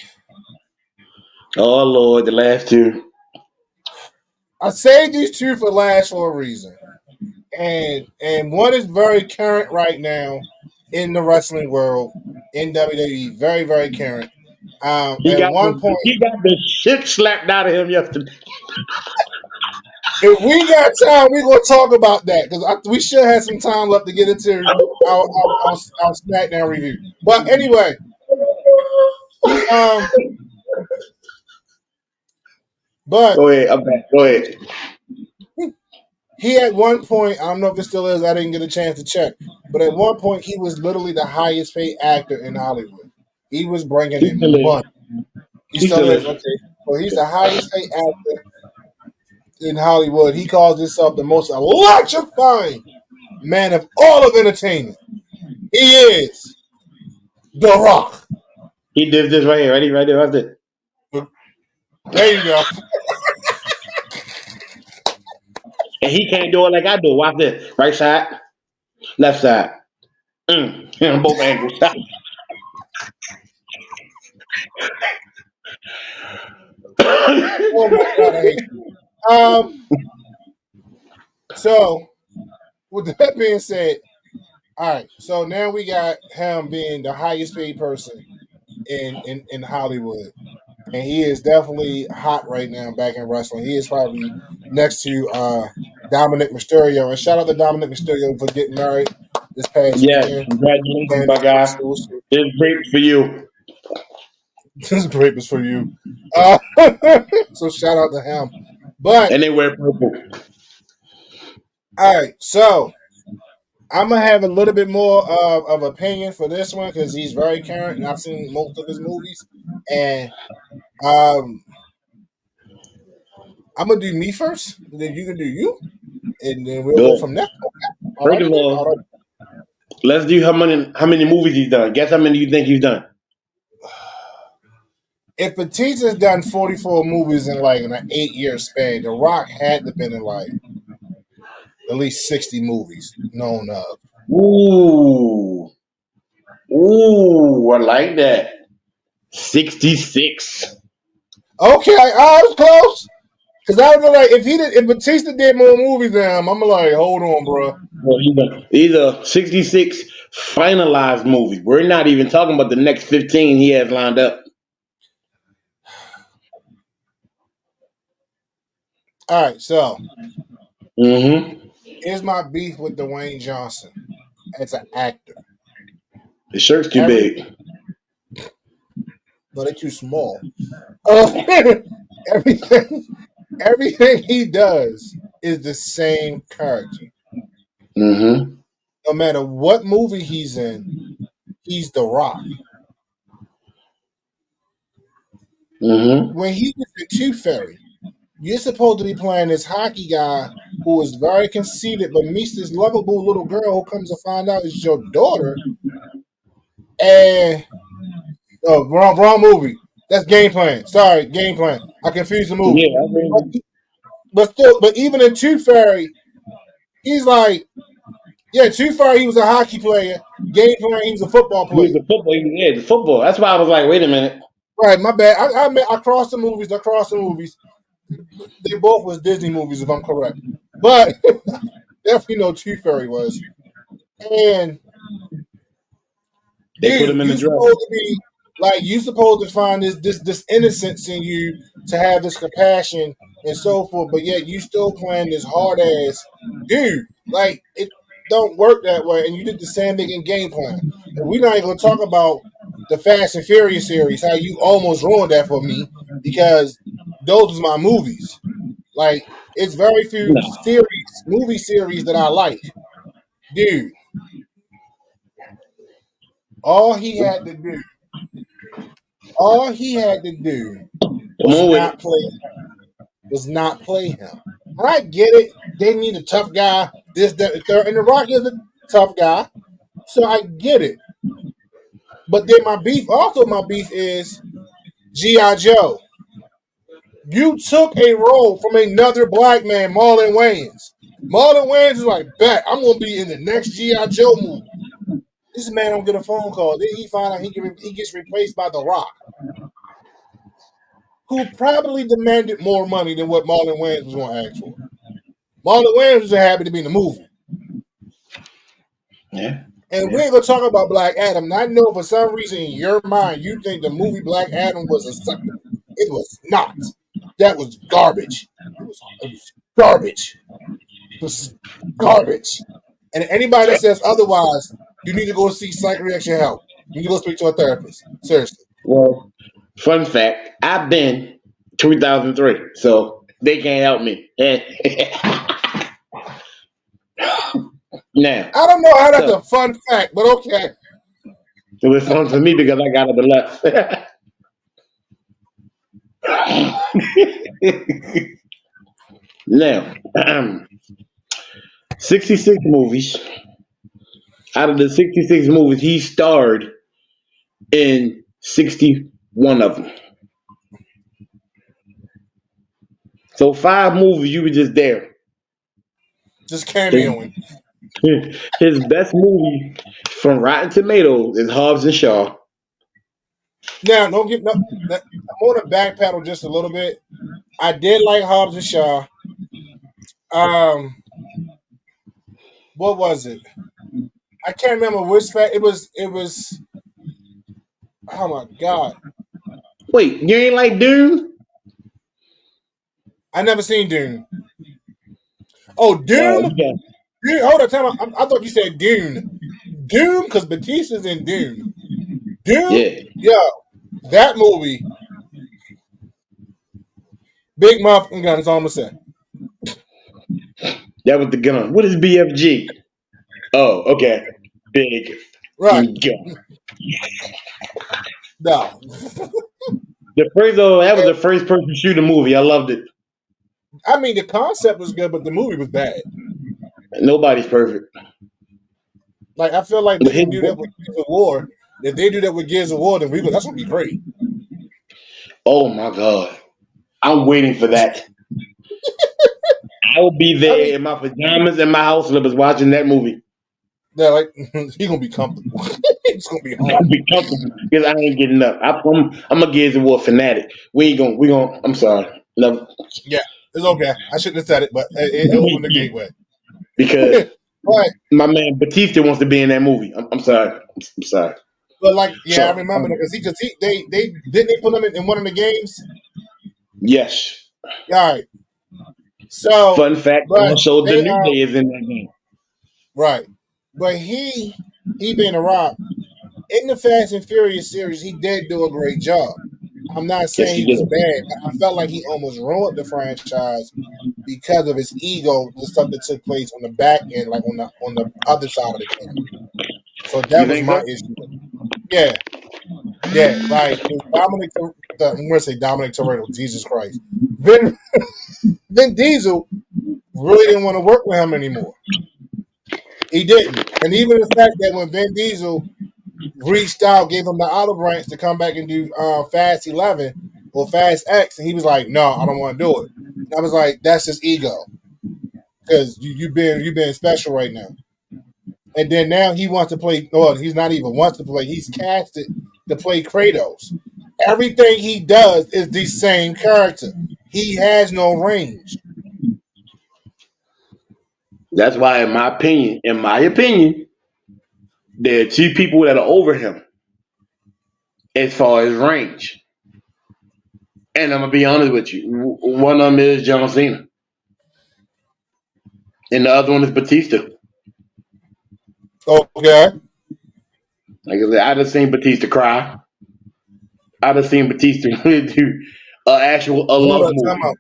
Oh Lord, the last two. I saved these two for last for a reason. And one is very current right now in the wrestling world in WWE. Very, very current. He At got one the point, he got the shit slapped out of him yesterday. if we got time, we're gonna talk about that because we should have some time left to get into our SmackDown review. But anyway, he but Go ahead, I'm back. Go ahead. he at one point, I don't know if it still is. I didn't get a chance to check, but at one point, he was literally the highest paid actor in Hollywood. He was bringing He still in is. money. He He still still is. is. Okay. Well, he's the highest paid actor in Hollywood. He calls himself the most electrifying man of all of entertainment. He is The Rock. He did this right here. Ready? Right there. Right there. There you go. And he can't do it like I do. Watch this. Right side, left side. On both angles. Oh my God, I hate you. So with that being said, all right. So now we got him being the highest paid person in Hollywood. And he is definitely hot right now back in wrestling. He is probably next to Dominic Mysterio. And shout out to Dominic Mysterio for getting married this past Yes. weekend. Congratulations, Playing my his guy. footstool. So It's great for you. this break is for you. So shout out to him. But And they wear purple. all right, so I'm gonna have a little bit more of opinion for this one because he's very current and I've seen most of his movies. And um, I'm gonna do me first, then you can do you, and then we'll go Good. from there. All First righty of then. All all, right. let's do how many movies he's done. Guess how many you think he's done? If Batista's done 44 movies in like an 8-year span, The Rock had to been in like at least 60 movies known of. Ooh. Ooh, I like that. 66. Okay, I was close. Cause I was like, if Batista did more movies than him, I'm like, hold on, bro. Well, either 66, finalized movie. We're not even talking about the next 15 he has lined up. All right, so Mm-hmm. here's my beef with Dwayne Johnson as an actor. The shirt's too Every big. no, they're too small. Everything, everything he does is the same character. Mm-hmm. No matter what movie he's in, he's The Rock. Mm-hmm. When he was in Tooth Fairy, you're supposed to be playing this hockey guy who is very conceited, but meets this lovable little girl who comes to find out is your daughter. And oh, wrong movie. That's Game Plan. Sorry, Game Plan. I confused the movie. Yeah, I mean, But even in Tooth Fairy, he's like, yeah, Tooth Fairy, he was a hockey player. Game Plan, he was a football he was player. the football. Yeah, the football. That's why I was like, wait a minute. Right, my bad. I crossed the movies. I crossed the movies. They both was Disney movies, if I'm correct. But definitely know Tooth Fairy was. And They put dude, him in the you dress. supposed to be like you supposed to find this innocence in you to have this compassion and so forth, but yet you still playing this hard ass dude. Like it don't work that way, and you did the same thing in Game Plan. And we're not even gonna talk about the Fast and Furious series, how you almost ruined that for me because those was my movies. Like it's very few No. movie series that I like. Dude, all he had to do all he had to do Come on with it. was not play him. And I get it. They need a tough guy. This, that, and third. And The Rock is a tough guy. So I get it. But then my beef is G.I. Joe. You took a role from another black man, Marlon Wayans. Marlon Wayans is like, bet, I'm going to be in the next G.I. Joe movie. This man don't get a phone call. Then he find out he gets replaced by The Rock, who probably demanded more money than what Marlon Wayans was going to ask for. Marlon Wayans was happy to be in the movie. Yeah. And we ain't going to talk about Black Adam. And I know for some reason in your mind you think the movie Black Adam was acceptable. It was not. That was garbage. It was garbage. It was garbage. And anybody that says otherwise, you need to go seek psychiatric help. You need to go speak to a therapist. Seriously. Well, fun fact, I've been 2003, so they can't help me. Now, I don't know how that's so a fun fact, but okay. it was fun for me because I got up and left. Now, 66 movies. Out of the 66 movies, he starred in 61 of them. So 5 movies, you were just there. Just cameoing. His best movie from Rotten Tomatoes is Hobbs and Shaw. Now, don't get no. I'm going to backpedal just a little bit. I did like Hobbs and Shaw. What was it? I can't remember which fact. It was. Oh my god! Wait, you ain't like Dune? I never seen Dune. Oh, You Dune! got Dune hold on, time out. I thought you said Dune. Dune, because Batista's in Dune. Dune, yeah. that movie. Big motherfucking gun. That's all I'm gonna say. That was the gun. What is BFG? Oh, okay. Big Right? gun. No. That was the first person to shoot a movie. I loved it. I mean, the concept was good, but the movie was bad. Nobody's perfect. Like I feel like But they can do that with Gears of War. If they do that with Gears of War, then that's gonna be great. Oh my god. I'm waiting for that. I will be there in my pajamas in my house and I was watching that movie. Yeah, like he gonna be comfortable. He's gonna be I'll home. be comfortable because I ain't getting up. I'm a Gears of War fanatic. We gonna I'm sorry. No. Yeah, it's okay. I shouldn't have said it, but it opened the gateway. Because But My man Batista wants to be in that movie. I'm sorry. I'm sorry. like, yeah, I So remember that because they didn't they put him in one of the games. yes. All right. So, Fun fact. but Also, the they New Day is in that game. right. But he being a Rock in the Fast and Furious series, he did do a great job. I'm not Yes, saying he he was did. bad, but I felt like he almost ruined the franchise because of his ego, the stuff that took place on the back end, like on the other side of the camera. So You that was think my so? issue. Yeah, yeah. Like I'm gonna say Dominic Toretto. Jesus Christ, Vin Diesel really didn't want to work with him anymore. He didn't, and even the fact that when Vin Diesel reached out, gave him the olive branch to come back and do Fast 11 or Fast X, and he was like, "No, I don't want to do it." And I was like, "That's his ego, because you've been special right now." And then now he wants to play. Well, he's not even wants to play. He's casted to play Kratos. Everything he does is the same character. He has no range. That's why, in my opinion, there are two people that are over him as far as range. And I'm gonna be honest with you. One of them is John Cena, and the other one is Batista. Okay, Like I said, I just seen Batista cry. I just seen Batista do a hold love on. Time movie out.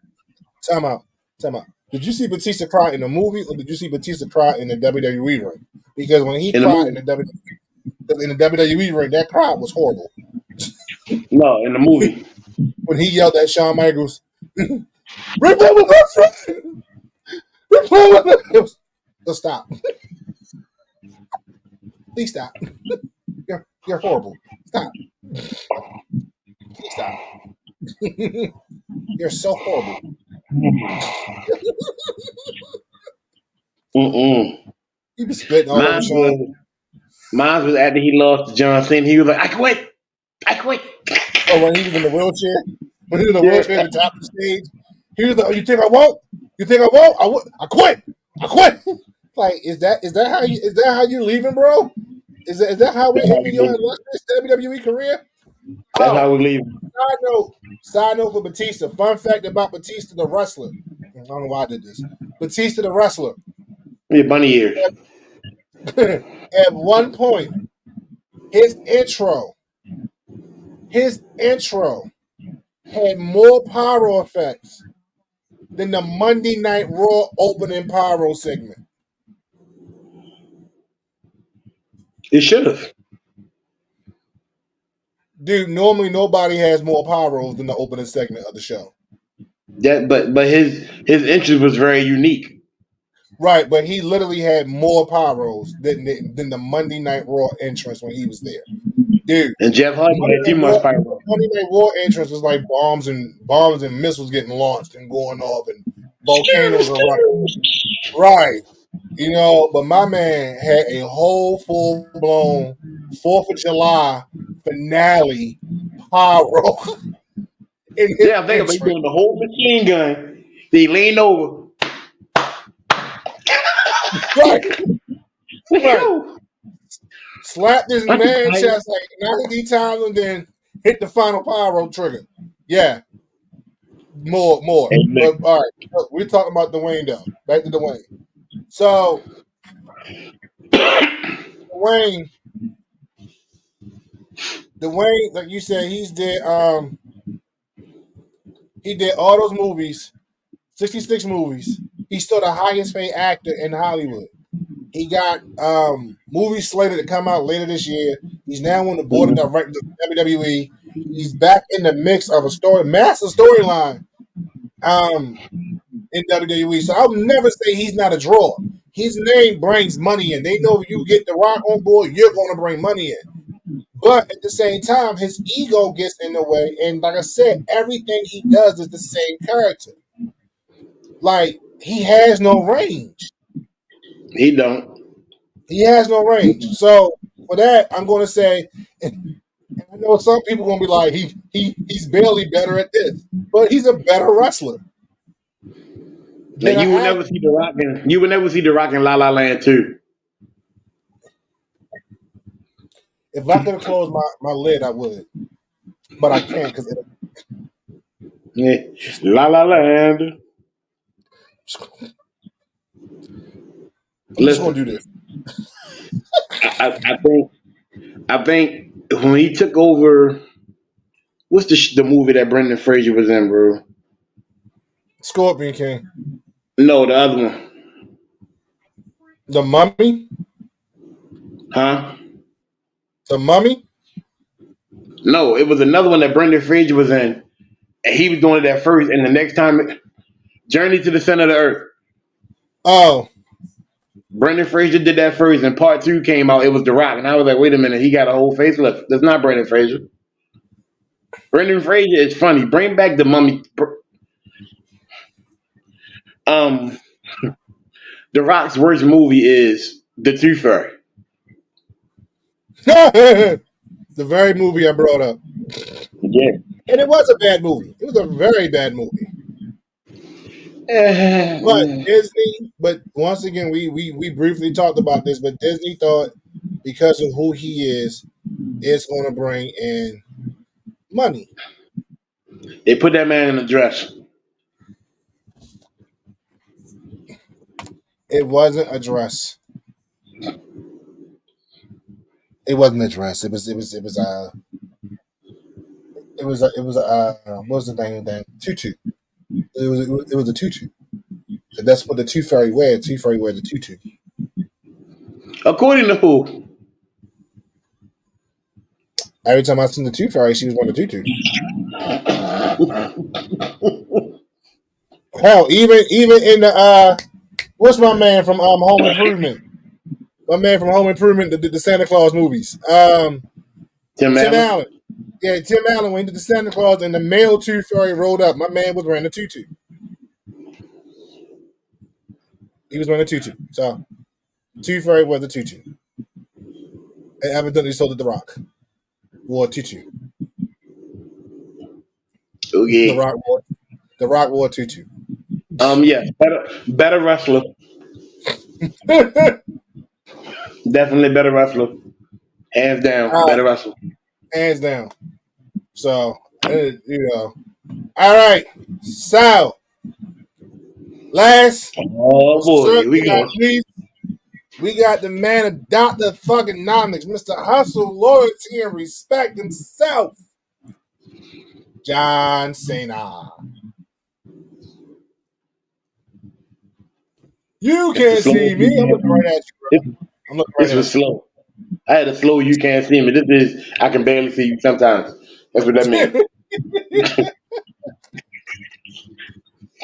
Time out. Time out. Did you see Batista cry in the movie, or did you see Batista cry in the WWE ring? Because when he in the cried in movie. the WWE ring, that cry was horrible. No, in the movie. When he yelled at Shawn Michaels, "Replay with us, friend! Replay with us!" So stop. Please stop. You're horrible. Stop. Please stop. You're so horrible. Mm-mm. You be spitting all over Mine Sean. was mine was after he lost to John Cena. He was like, "I quit. I quit." Oh, when he was in the wheelchair, when he was in the wheelchair Yeah, at the top of the stage, he was like, "Oh, you think I won't? You think I won't? I quit. I quit." Like, is that how you leaving, bro? Is that how we're that's how ending we your leave. illustrious WWE career? That's how Oh, we leave. side note, side note for Batista. Fun fact about Batista the wrestler. I don't know why I did this. Batista the wrestler. Yeah, bunny ears. At one point, his intro, his intro had more pyro effects than the Monday Night Raw opening pyro segment. It should have. Dude, normally nobody has more pyros than the opening segment of the show. But his interest was very unique. Right, but he literally had more pyros than the Monday Night Raw entrance when he was there. Dude, And Jeff Hardy had too much pyro. Monday Night Raw entrance was like bombs and missiles getting launched and going off and volcanoes erupting. Right. You know, but my man had a whole full blown 4th of July finale pyro in his Yeah, I'm thinking about he entrance. doing the whole machine gun. Then he leaned over. Right, Look at right. you. Slapped his Aren't you man tired? chest like 90 times and then hit the final pyro trigger. Yeah, more. Hey, But all right, so we're talking about Dwayne though. Back to Dwayne. So Dwayne, Dwayne, like you said, he did all those movies, 66 movies. He's still the highest paid actor in Hollywood. He got movies slated to come out later this year. He's now on the board of Mhm. directors of WWE. He's back in the mix of a massive storyline um, in WWE. So I'll never say he's not a draw. His name brings money in. They know if you get The Rock on board, you're going to bring money in. But at the same time, his ego gets in the way. And like I said, everything he does is the same character. Like, he has no range. He don't. He has no range. So for that, I'm going to say, and I know some people are going to be like, he's barely better at this, but he's a better wrestler. Now Then you would I never see the Rock in La La Land too. if I could have closed my lid, I would, but I can't because Yeah. La La Land. I'm just gonna do Listen, this. I think when he took over, what's the movie that Brendan Fraser was in, bro? Scorpion King, No, the other one, the Mummy, huh? the Mummy. No, it was another one that Brendan Fraser was in, and he was doing it at first, and the next time, Journey to the Center of the Earth. Oh, Brendan Fraser did that first, and part two came out. It was The Rock, and I was like, wait a minute, he got a whole facelift. That's not Brendan Fraser. Brendan Fraser is funny. Bring back the Mummy. Um, The Rock's worst movie is The Tooth Fairy. the very movie I brought up, Yeah. and it was a bad movie. It was a very bad movie. But Disney, but once again, we briefly talked about this, but Disney thought because of who he is, it's going to bring in money. They put that man in a dress. It wasn't a dress. It wasn't a dress. It was what was the name of that tutu? It was a tutu. So that's what the Tooth Fairy wear. Tooth Fairy wears a tutu. According to who? Every time I seen the Tooth Fairy, she was wearing a tutu. Hell, even in the what's my man from Home Improvement? My man from Home Improvement, the Santa Claus movies. Tim Tim Allen. Allen. Yeah, Tim Allen went to the Santa Claus and the male Tooth Fairy rolled up. My man was wearing a tutu. He was wearing a tutu. So, Tooth Fairy was a tutu. And evidently so did The Rock. Wore a tutu. Okay. The Rock wore a tutu. Yes, better wrestler. Definitely better wrestler. Hands down, better wrestler. Hands down. So, All right. So, last. Oh boy, we go. We got the man of Dr. fucking Nomics, Mr. Hustle, Loyalty, and Respect himself, John Cena. You can't see me. I'm looking right at you, bro. I'm looking right This at was you. slow. I had a slow. You can't see me. This is I can barely see you sometimes. That's what that means.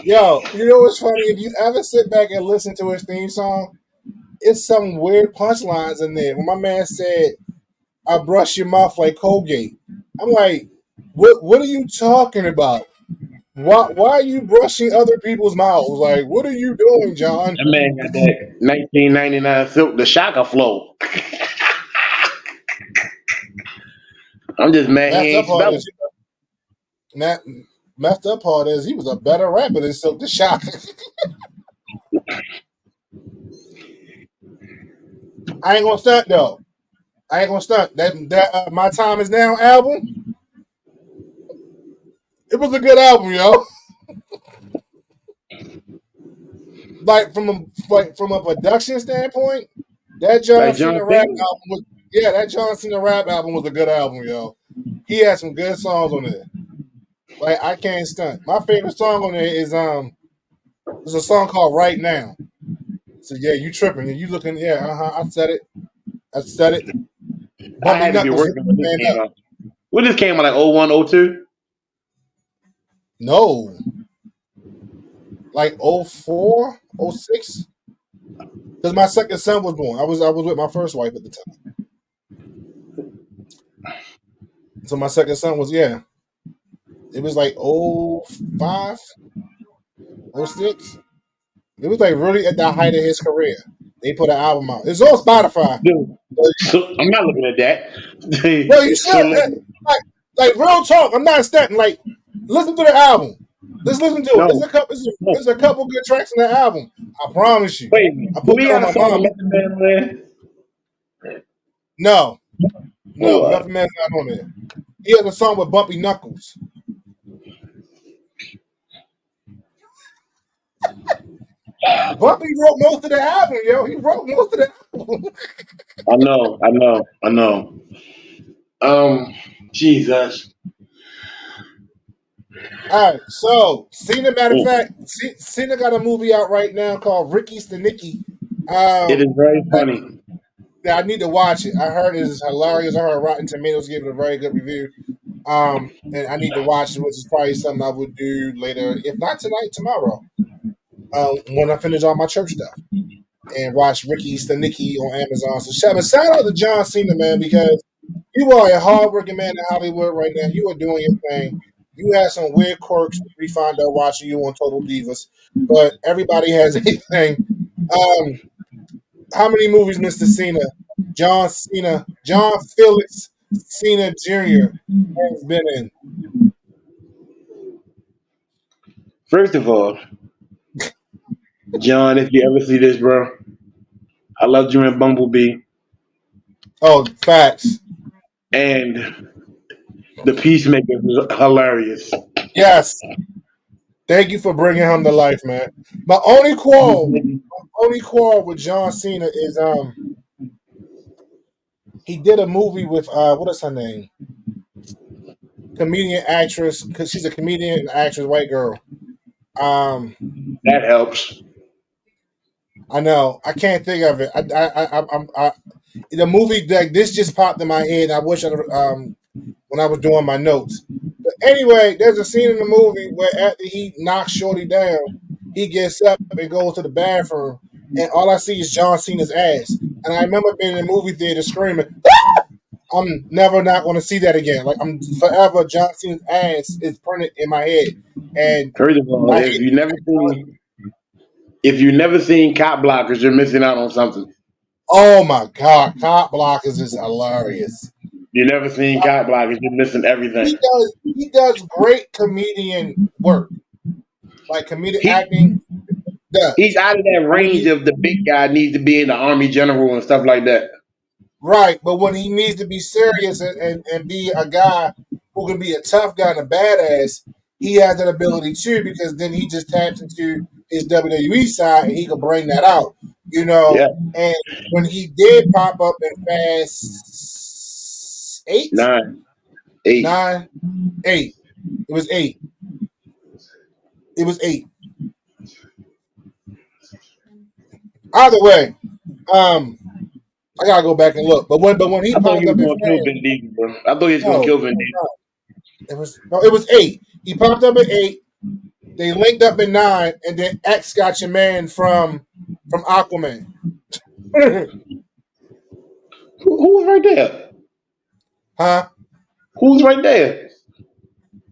Yo, you know what's funny? If you ever sit back and listen to his theme song, it's some weird punchlines in there. When my man said, "I brush your mouth like Colgate," I'm like, "What are you talking about? Why are you brushing other people's mouths? Like, what are you doing, John?" That man got that 1999 Silk the Shocker flow. I'm just mad he Messed up ain't part spelling. is that messed up part is he was a better rapper than Silk the Shocker. I ain't gonna stunt though. I ain't gonna stunt. That My Time Is Now album. It was a good album, yo. From a production standpoint, that John Like Cena John rap Cena? album was that John Cena rap album was a good album, yo. He had some good songs on there. Like I can't stunt. My favorite song on there is there's a song called Right Now. So yeah, you tripping. You looking, I said it. I said it. I Bumpy had to be Knuckles working when this stand came up. out. When this came out, like 01, 02? No. Like 04, 06? Because my second son was born. I was with my first wife at the time. So my second son was, it was like 05, 06. It was like really at the height of his career. They put an album out. It's on Spotify. Dude, so I'm not looking at that. Well, you So should. Like real talk. I'm not stunting. Like, listen to the album. Let's listen to it. No, no. There's a couple good tracks in the album. I promise you. Wait a minute. I Do put he that on got a my song mom. with Method Man on there? No, What? Method Man's not on there. He has a song with Bumpy Knuckles. Bumpy wrote most of the album, yo. He wrote most of the album. I know. Jesus. All right, so Cena, matter of Mm. fact, Cena got a movie out right now called Ricky's the Nicky. It is very funny. I need to watch it. I heard it is hilarious. I heard Rotten Tomatoes gave it a very good review. And I need to watch it, which is probably something I would do later, if not tonight, tomorrow. When I finish all my church stuff. And watch Ricky's the Nicky on Amazon. So shout out to John Cena, man, because you are a hardworking man in Hollywood right now. You are doing your thing. You have some weird quirks we find out watching you on Total Divas, but everybody has a thing. How many movies, Mr. Cena? John Felix Cena Jr. has been in. First of all, John, if you ever see this, bro, I loved you in Bumblebee Oh, facts. and The Peacemaker was hilarious. Yes. Thank you for bringing him to life, man. My only quarrel with John Cena is he did a movie with what is her name? Comedian actress, because she's a comedian and actress, white girl. That helps. I know. I can't think of it. The movie like this just popped in my head. I wish I when I was doing my notes. But anyway, there's a scene in the movie where after he knocks Shorty down, he gets up and goes to the bathroom, and all I see is John Cena's ass. And I remember being in the movie theater screaming, "Ah!" I'm never not going to see that again. Like I'm forever. John Cena's ass is printed in my head, and First of all, I hate. if you never seen Cop Blockers, you're missing out on something. Oh my God, Cop Blockers is hilarious. You never seen Cop Blockers, you're missing everything. He does great comedian work, like comedic He acting. Does he's out of that but when range he of the big guy needs to be in the Army General and stuff like that. right, but when he needs to be serious and be a guy who can be a tough guy and a badass, he has that ability too because then he just taps into his WWE side and he can bring that out, you know. Yeah, And when he did pop up in Fast Eight, 9, 8. 8, it was 8. It was 8. Either way, I gotta go back and look. But when he I thought he popped was up in gonna kill Fast, Vin Diesel, bro. I thought he was gonna no, kill Vin Diesel. it was 8. He popped up at 8. They linked up at 9, and then X got your man from Aquaman. Who's right there? Huh? Who's right there?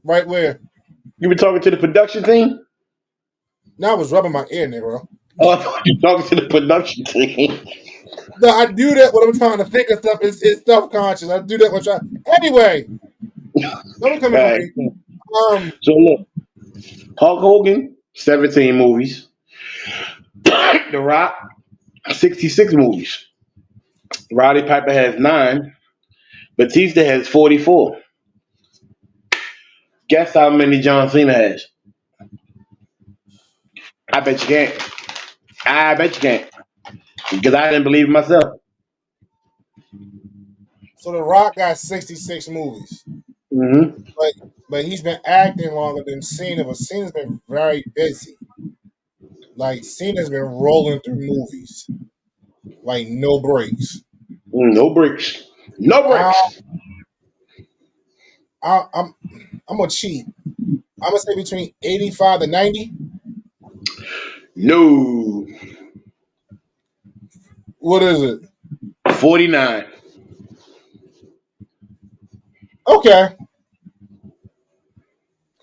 Right where? You were talking to the production team? Now I was rubbing my ear, nigga. Oh, I thought you were talking to the production team. No, I do that when I'm trying to think of stuff. It's self conscious. I do that when I'm trying. Anyway, don't come in for Right. me. So look, Hulk Hogan, 17 movies. The Rock, 66 movies. Roddy Piper has 9. Batista has 44. Guess how many John Cena has? I bet you can't. I bet you can't. Because I didn't believe it myself. So The Rock got 66 movies, Mm-hmm. but he's been acting longer than Cena. But Cena's been very busy. Like Cena's been rolling through movies, like no breaks. No breaks. No I, breaks. I'm gonna cheat. I'm gonna say between 85 to 90. No. What is it? 49. Okay.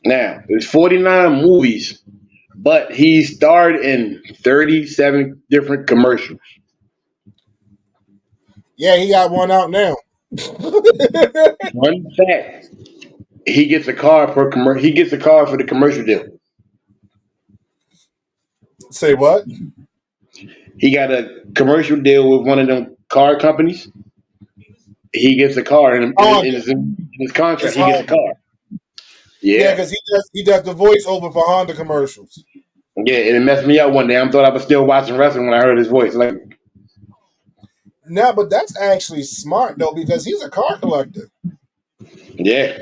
Now, there's 49 movies, but he starred in 37 different commercials. Yeah, he got one out now. One fact, he gets a car per commercial. He gets a car for the commercial deal. Say what? He got a commercial deal with one of them car companies. He gets a car Honda. in his contract. It's He gets a Honda. car. Yeah, Yeah, because he does the voiceover for Honda commercials. yeah, and it messed me up one day. I thought I was still watching wrestling when I heard his voice. Like, No, but that's actually smart though because he's a car collector. yeah,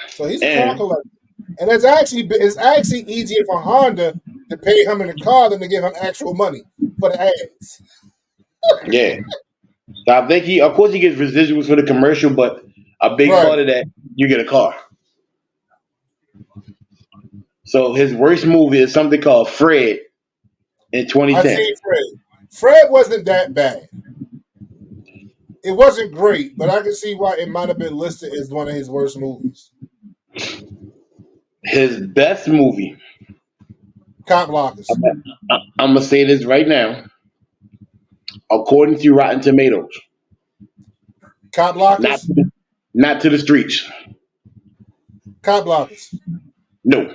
So he's a car and collector, and it's actually easier for Honda to pay him in the car than to give him actual money for the ads. yeah. So I think of course, he gets residuals for the commercial, but a big Right. part of that, you get a car. So his worst movie is something called Fred in I 2010. seen Fred. Fred wasn't that bad. It wasn't great, but I can see why it might have been listed as one of his worst movies. His best movie, Cop Blockers. I'm gonna say this right now, according to Rotten Tomatoes, Cop not Blockers. to the, not to the streets. Cop Blockers. No,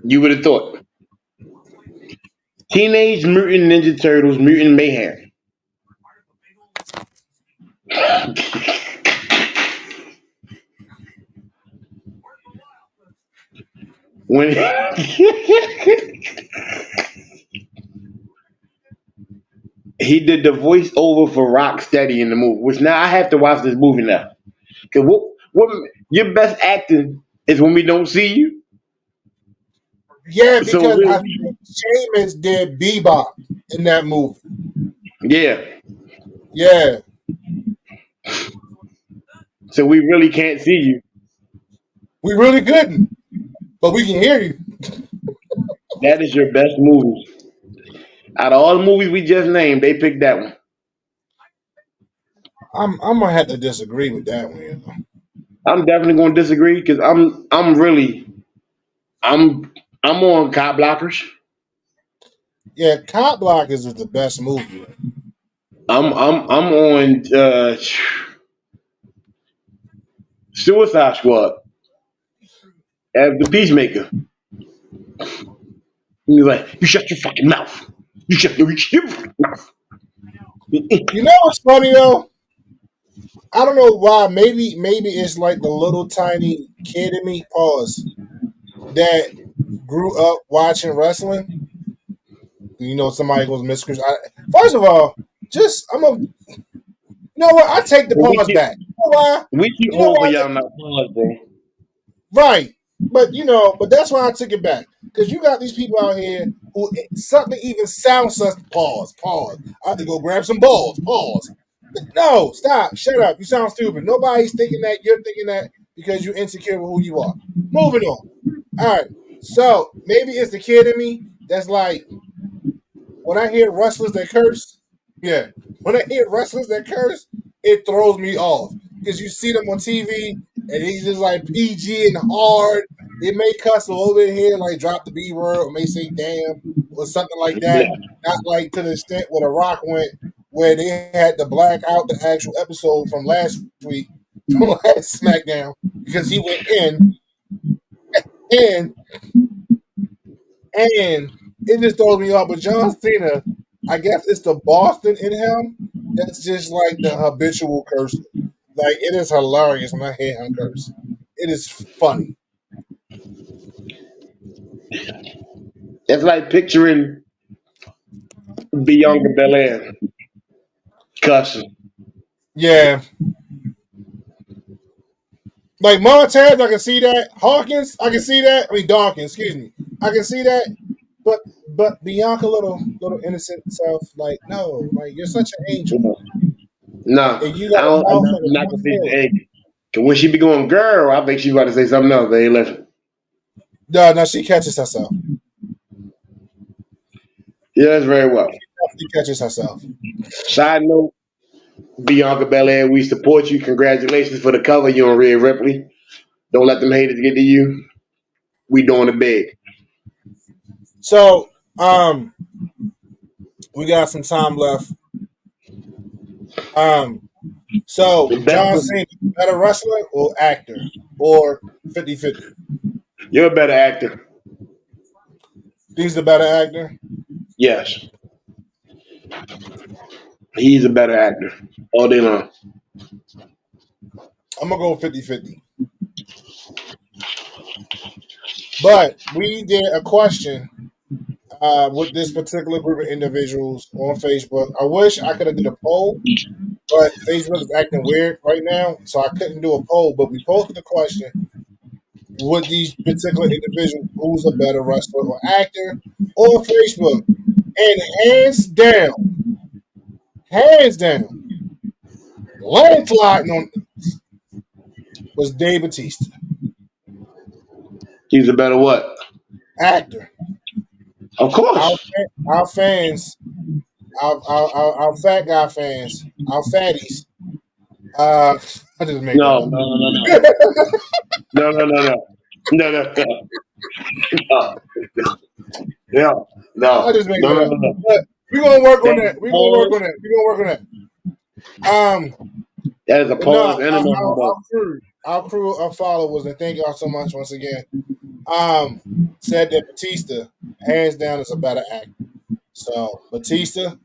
you would have thought Teenage Mutant Ninja Turtles: Mutant Mayhem. When he did the voiceover for Rocksteady in the movie, which now I have to watch this movie now. Cause what your best acting is when we don't see you. Yeah, So because I we, think Sheamus did Bebop in that movie. yeah, Yeah. so we really can't see you. We really couldn't, but we can hear you. That is your best movie. Out of all the movies we just named, they picked that one. I'm gonna have to disagree with that one. You know? I'm definitely gonna disagree because I'm I'm on Cop Blockers. Yeah, Cop Blockers is the best movie. I'm on Suicide Squad as the Peacemaker. He's like, you shut your fucking mouth. You fucking mouth. You know what's funny though? I don't know why. Maybe it's like the little tiny kid in me, pause, that grew up watching wrestling. You know, somebody goes Miss First of all, just I'm a. You know what? I take the we pause keep back. You know why? we keep You know old for why? y'all not pause, bro. Right. But that's why I took it back. Because you got these people out here who something even sounds such pause. I have to go grab some balls. Pause. No, stop. Shut up. You sound stupid. Nobody's thinking that. You're thinking that because you're insecure with who you are. Moving on. All right. So maybe it's the kid in me that's like, when I hear wrestlers that curse, yeah, when I hear wrestlers that curse, it throws me off because you see them on TV and he's just like PG and hard. They may cuss a little bit here, like drop the B word, or may say damn or something like that. Yeah, Not like to the extent where The Rock went, where they had to black out the actual episode from last week, from last SmackDown, because he went in and and it just throws me off. But John Cena, I guess it's the Boston in him that's just like the habitual cursor. Like it is hilarious when I hear him curse. It is funny. it's like picturing Bianca Belair cussing. Yeah. Like Montez, I can see that. Hawkins, I can see that. I mean Dawkins, excuse me. I can see that. But Bianca little innocent self, like, no, like you're such an angel. No, And you got a I'm mouth like a not gonna say the tornado. egg. Cause when she be going, girl, I think she's about to say something else. They ain't listen. No, she catches herself. Yes, very well. She catches herself. Side note, Bianca Belair, we support you. Congratulations for the cover. You and Rhea Ripley. Don't let them haters get to you. We doing it big. So, we got some time left. So The best. John Cena, better wrestler or actor or 50-50? You're a better actor. He's the better actor. Yes, he's a better actor all day long. I'm gonna go 50-50. But we did a question with this particular group of individuals on Facebook. I wish I could have did a poll, but Facebook is acting weird right now, so I couldn't do a poll. But we posted the question: would these particular individuals, who's a better wrestler or actor, on Facebook? And hands down, landsliding on was Dave Batista, He's a better what? actor. Of Our course. our fans, our fat guy fans, our fatties. I just made that No, up. no, no, no, no, no, no, no, no, no, no, I no, just made no, that no, up. no, no. But we're gonna work on That is that. a We're gonna work pause. on that. We're gonna work on that. That is a But no, pause and a number. our crew of followers, and thank y'all so much once again. Said that Batista, hands down, is a better actor. So Batista,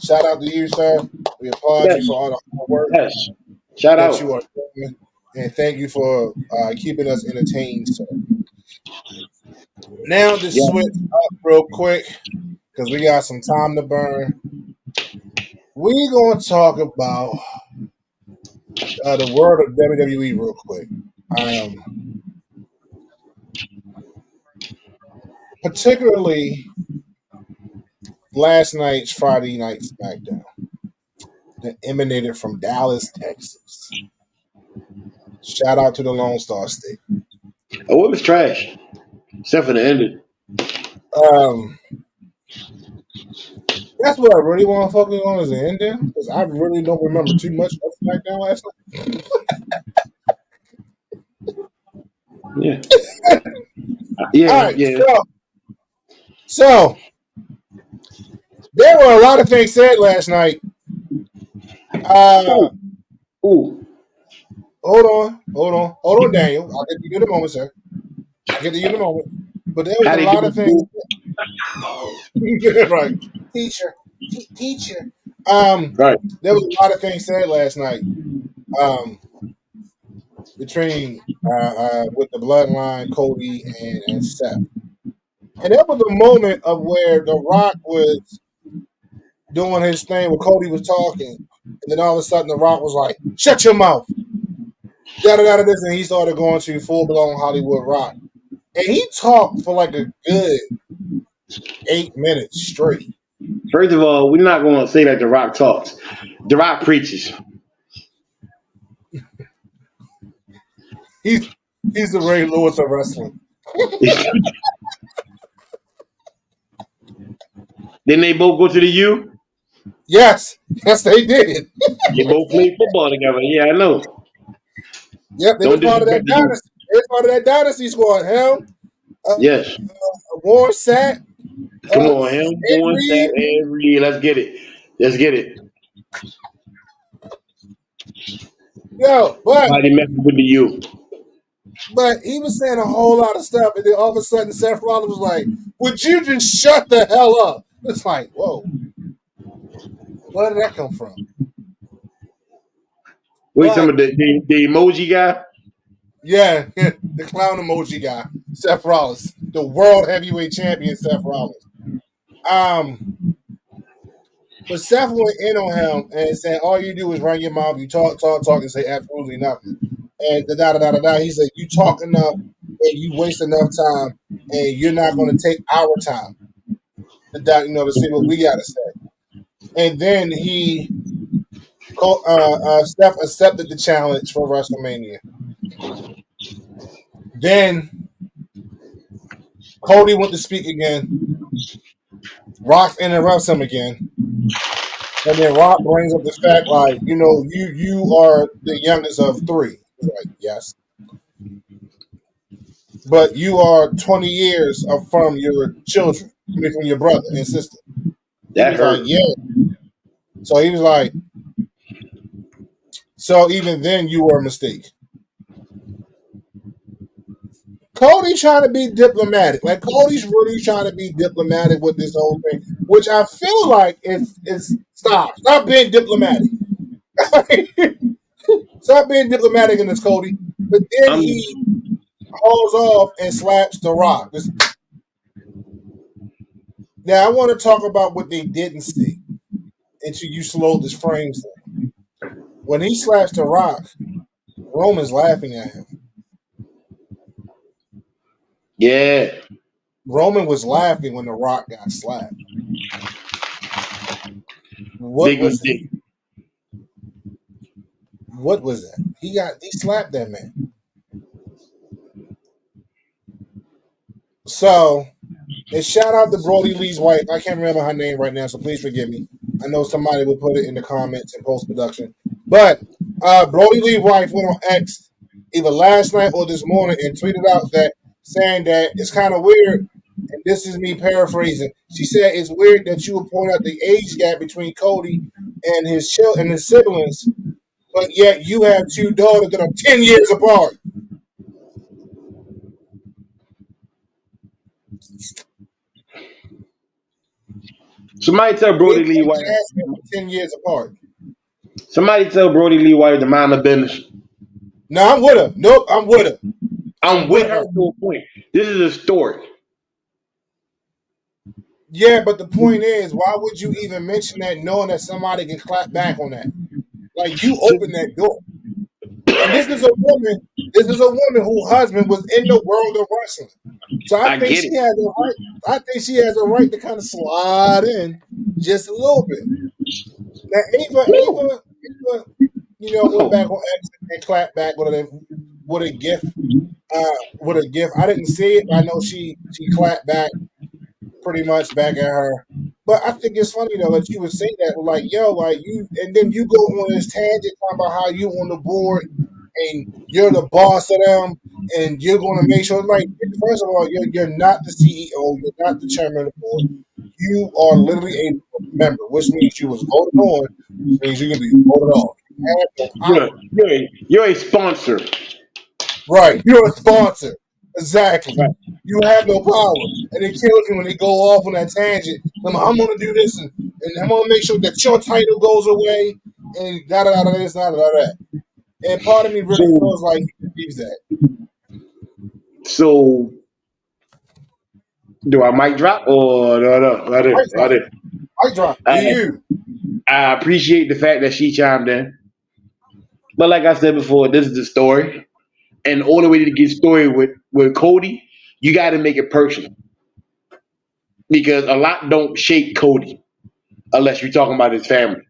shout out to you, sir. We applaud you Yes, for all the hard work yes. Shout that you out. are doing, and thank you for keeping us entertained, sir. Now to Yeah. switch up real quick because we got some time to burn. We gonna talk about the world of WWE real quick. Um, Particularly last night's Friday Night SmackDown that emanated from Dallas, Texas. Shout out to the Lone Star State. Oh, it was trash, except for the ending. Um, that's what I really want to focus on is the ending because I really don't remember too much of SmackDown last Yeah, night. All yeah, right, yeah. so there were a lot of things said last night. Uh, Ooh, ooh. hold on, Daniel. I'll get to you in a moment, sir. I'll get to you in a moment. But there was How a they do lot of it? things, Boo? right? Teacher, teacher. Right. There was a lot of things said last night. Um, between with the bloodline, Cody and Seth. And that was a moment of where The Rock was doing his thing when Cody was talking, and then all of a sudden The Rock was like, "Shut your mouth!" Da da da da. This, and he started going to full blown Hollywood Rock, and he talked for like a good 8 minutes straight. First of all, we're not going to say that The Rock talks. The Rock preaches. He's he's the Ray Lewis of wrestling. Then they both go to the U. Yes, yes, they did. They both play football together. Yeah, I know. Yep, they was Don't part of that disrespect the U. dynasty. They was part of that dynasty squad. Him, uh, Yes. Warren Sapp, Come uh, on, him, Ed one Reed. stat every year. Let's get it. Let's get it. Yo, Nobody messing with the U. but he was saying a whole lot of stuff, and then all of a sudden Seth Rollins was like, "Would you just shut the hell up?" It's like, whoa, where did that come from? Wait, some But of the emoji guy. yeah, the clown emoji guy, Seth Rollins, the world heavyweight champion, Seth Rollins. Um, but Seth went in on him and said, "All you do is run your mouth, you talk, talk, talk, and say absolutely nothing." And da da da da da. He said, "You talk enough, and you waste enough time, and you're not going to take our time to see what we got to say." And then Steph accepted the challenge for WrestleMania. Then Cody went to speak again. Rock interrupts him again, and then Rock brings up the fact like, you are the youngest of three. He's like, yes, but you are 20 years from your children, I mean, from your brother and sister. He That was like, hurt. yeah. So he was like, so even then you were a mistake. Cody trying to be diplomatic. Like Cody's really trying to be diplomatic with this whole thing, which I feel like is stop being diplomatic. Stop being diplomatic in this, Cody. But then I'm he hauls off and slaps The Rock. Now I want to talk about what they didn't see until you slowed this frames down. When he slaps The Rock, Roman's laughing at him. yeah. Roman was laughing when The Rock got slapped. What Big was that? mistake. What was that? He slapped that man. So, and shout out to Brody Lee's wife. I can't remember her name right now, so please forgive me. I know somebody will put it in the comments in post production. But Brody Lee's wife went on X either last night or this morning and tweeted out that saying that it's kind of weird. And this is me paraphrasing. She said it's weird that you would point out the age gap between Cody and his siblings, but yet you have two daughters that are 10 years apart. Somebody tell Brody Lee White. 10 years apart. Somebody tell Brody Lee White to mind the business. No, I'm with her. Nope, I'm with her. I'm with her to a point. This is a story. Yeah, but the point is, why would you even mention that knowing that somebody can clap back on that? Like, you open that door. And this is a woman whose husband was in the world of wrestling. So I think she has a right. I think she has a right to kind of slide in just a little bit. Now Ava, went back on X and clapped back with a gift. With a gift. I didn't see it, but I know she clapped back pretty much back at her. But I think it's funny though that you would say that, like, yo, like you, and then you go on this tangent talking about how you on the board and you're the boss of them, and you're going to make sure, like, first of all, you're not the CEO, you're not the chairman of the board. You are literally a member, which means you was voted on, which means you can be voted off. You have no power. You're a sponsor. Right, you're a sponsor. Exactly. Right. You have no power. And it kills me when they go off on that tangent. I'm going to do this, and I'm going to make sure that your title goes away, and da-da-da-da, this, da-da-da-da. And part of me really feels like he believes that. So, do I mic drop or no? Mic drop. I appreciate the fact that she chimed in. But like I said before, this is the story. And the only way to get story with Cody, you got to make it personal. Because a lot don't shake Cody unless you're talking about his family.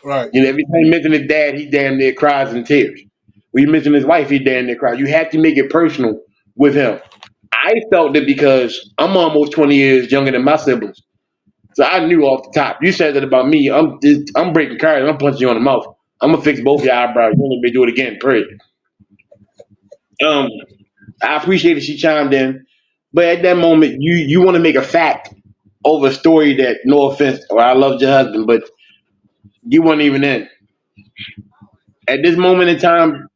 Right. You know, every time you mention his dad, he damn near cries in tears. When you mention his wife, he damn near cries. You have to make it personal with him. I felt it because I'm almost 20 years younger than my siblings. So I knew off the top. You said that about me. I'm breaking cards. I'm punching you on the mouth. I'm going to fix both your eyebrows. You won't let me do it again. Period. I appreciate that she chimed in. But at that moment, you want to make a fact over a story that, no offense, or I loved your husband, but you weren't even in. At this moment in time,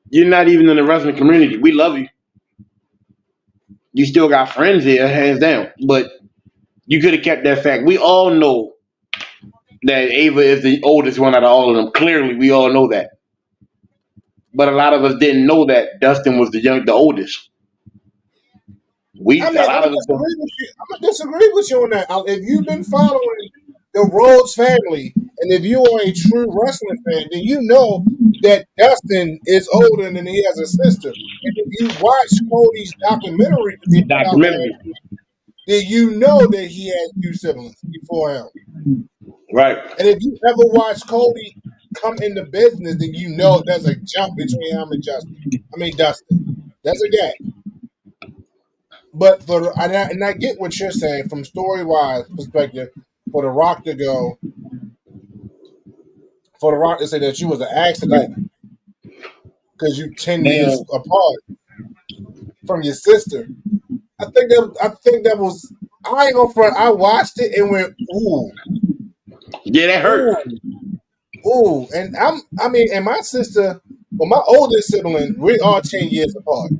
you're not even in the wrestling community. We love you. You still got friends here, hands down. But you could have kept that fact. We all know that Ava is the oldest one out of all of them. Clearly, we all know that. But a lot of us didn't know that Dustin was the oldest. I'm gonna disagree with you on that. If you've been following the Rhodes family, and if you are a true wrestling fan, then you know that Dustin is older and he has a sister. And if you watch Cody's documentary, then you know that he had two siblings before him. Right. And if you ever watch Cody come into business, then you know there's a jump between him and Dustin. That's a gap. But and I get what you're saying from story-wise perspective, for The Rock to say that you was an accident because you 10 years apart from your sister. I think that was, I ain't gonna front. I watched it and went, ooh. Yeah, that hurt. Ooh. And my sister, well, my oldest sibling, we are 10 years apart.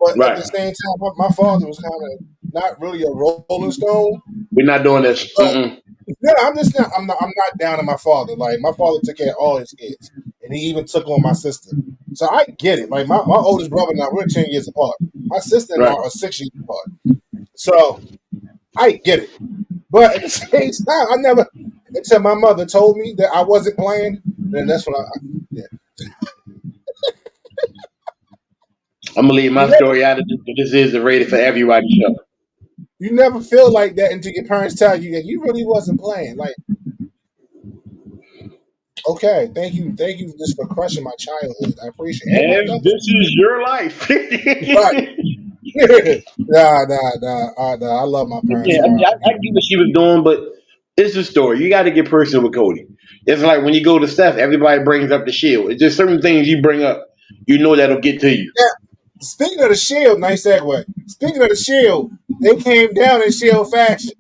But at the Right. same time, my father was kind of not really a Rolling Stone. We're not doing this. But no, I'm just not. I'm not down on my father. Like my father took care of all his kids, and he even took on my sister. So I get it. Like my oldest brother and I, we're 10 years apart. My sister and I Right. are 6 years apart. So I get it. But at the same time, I never until my mother told me that I wasn't playing. Then that's when yeah. I'm gonna leave You my never, story out of this. But this is the rated for everybody show. you never feel like that until your parents tell you that you really wasn't playing. Like, okay, thank you just for crushing my childhood. I appreciate it. And my And younger this is your life. right. Nah. I love my parents Yeah, I, hard. mean, I get what she was doing, but it's a story. You got to get personal with Cody. It's like when you go to Steph, everybody brings up the Shield. It's just certain things you bring up, you know that'll get to you. Yeah. Speaking of the Shield, nice segue. Speaking of the Shield, they came down in Shield fashion.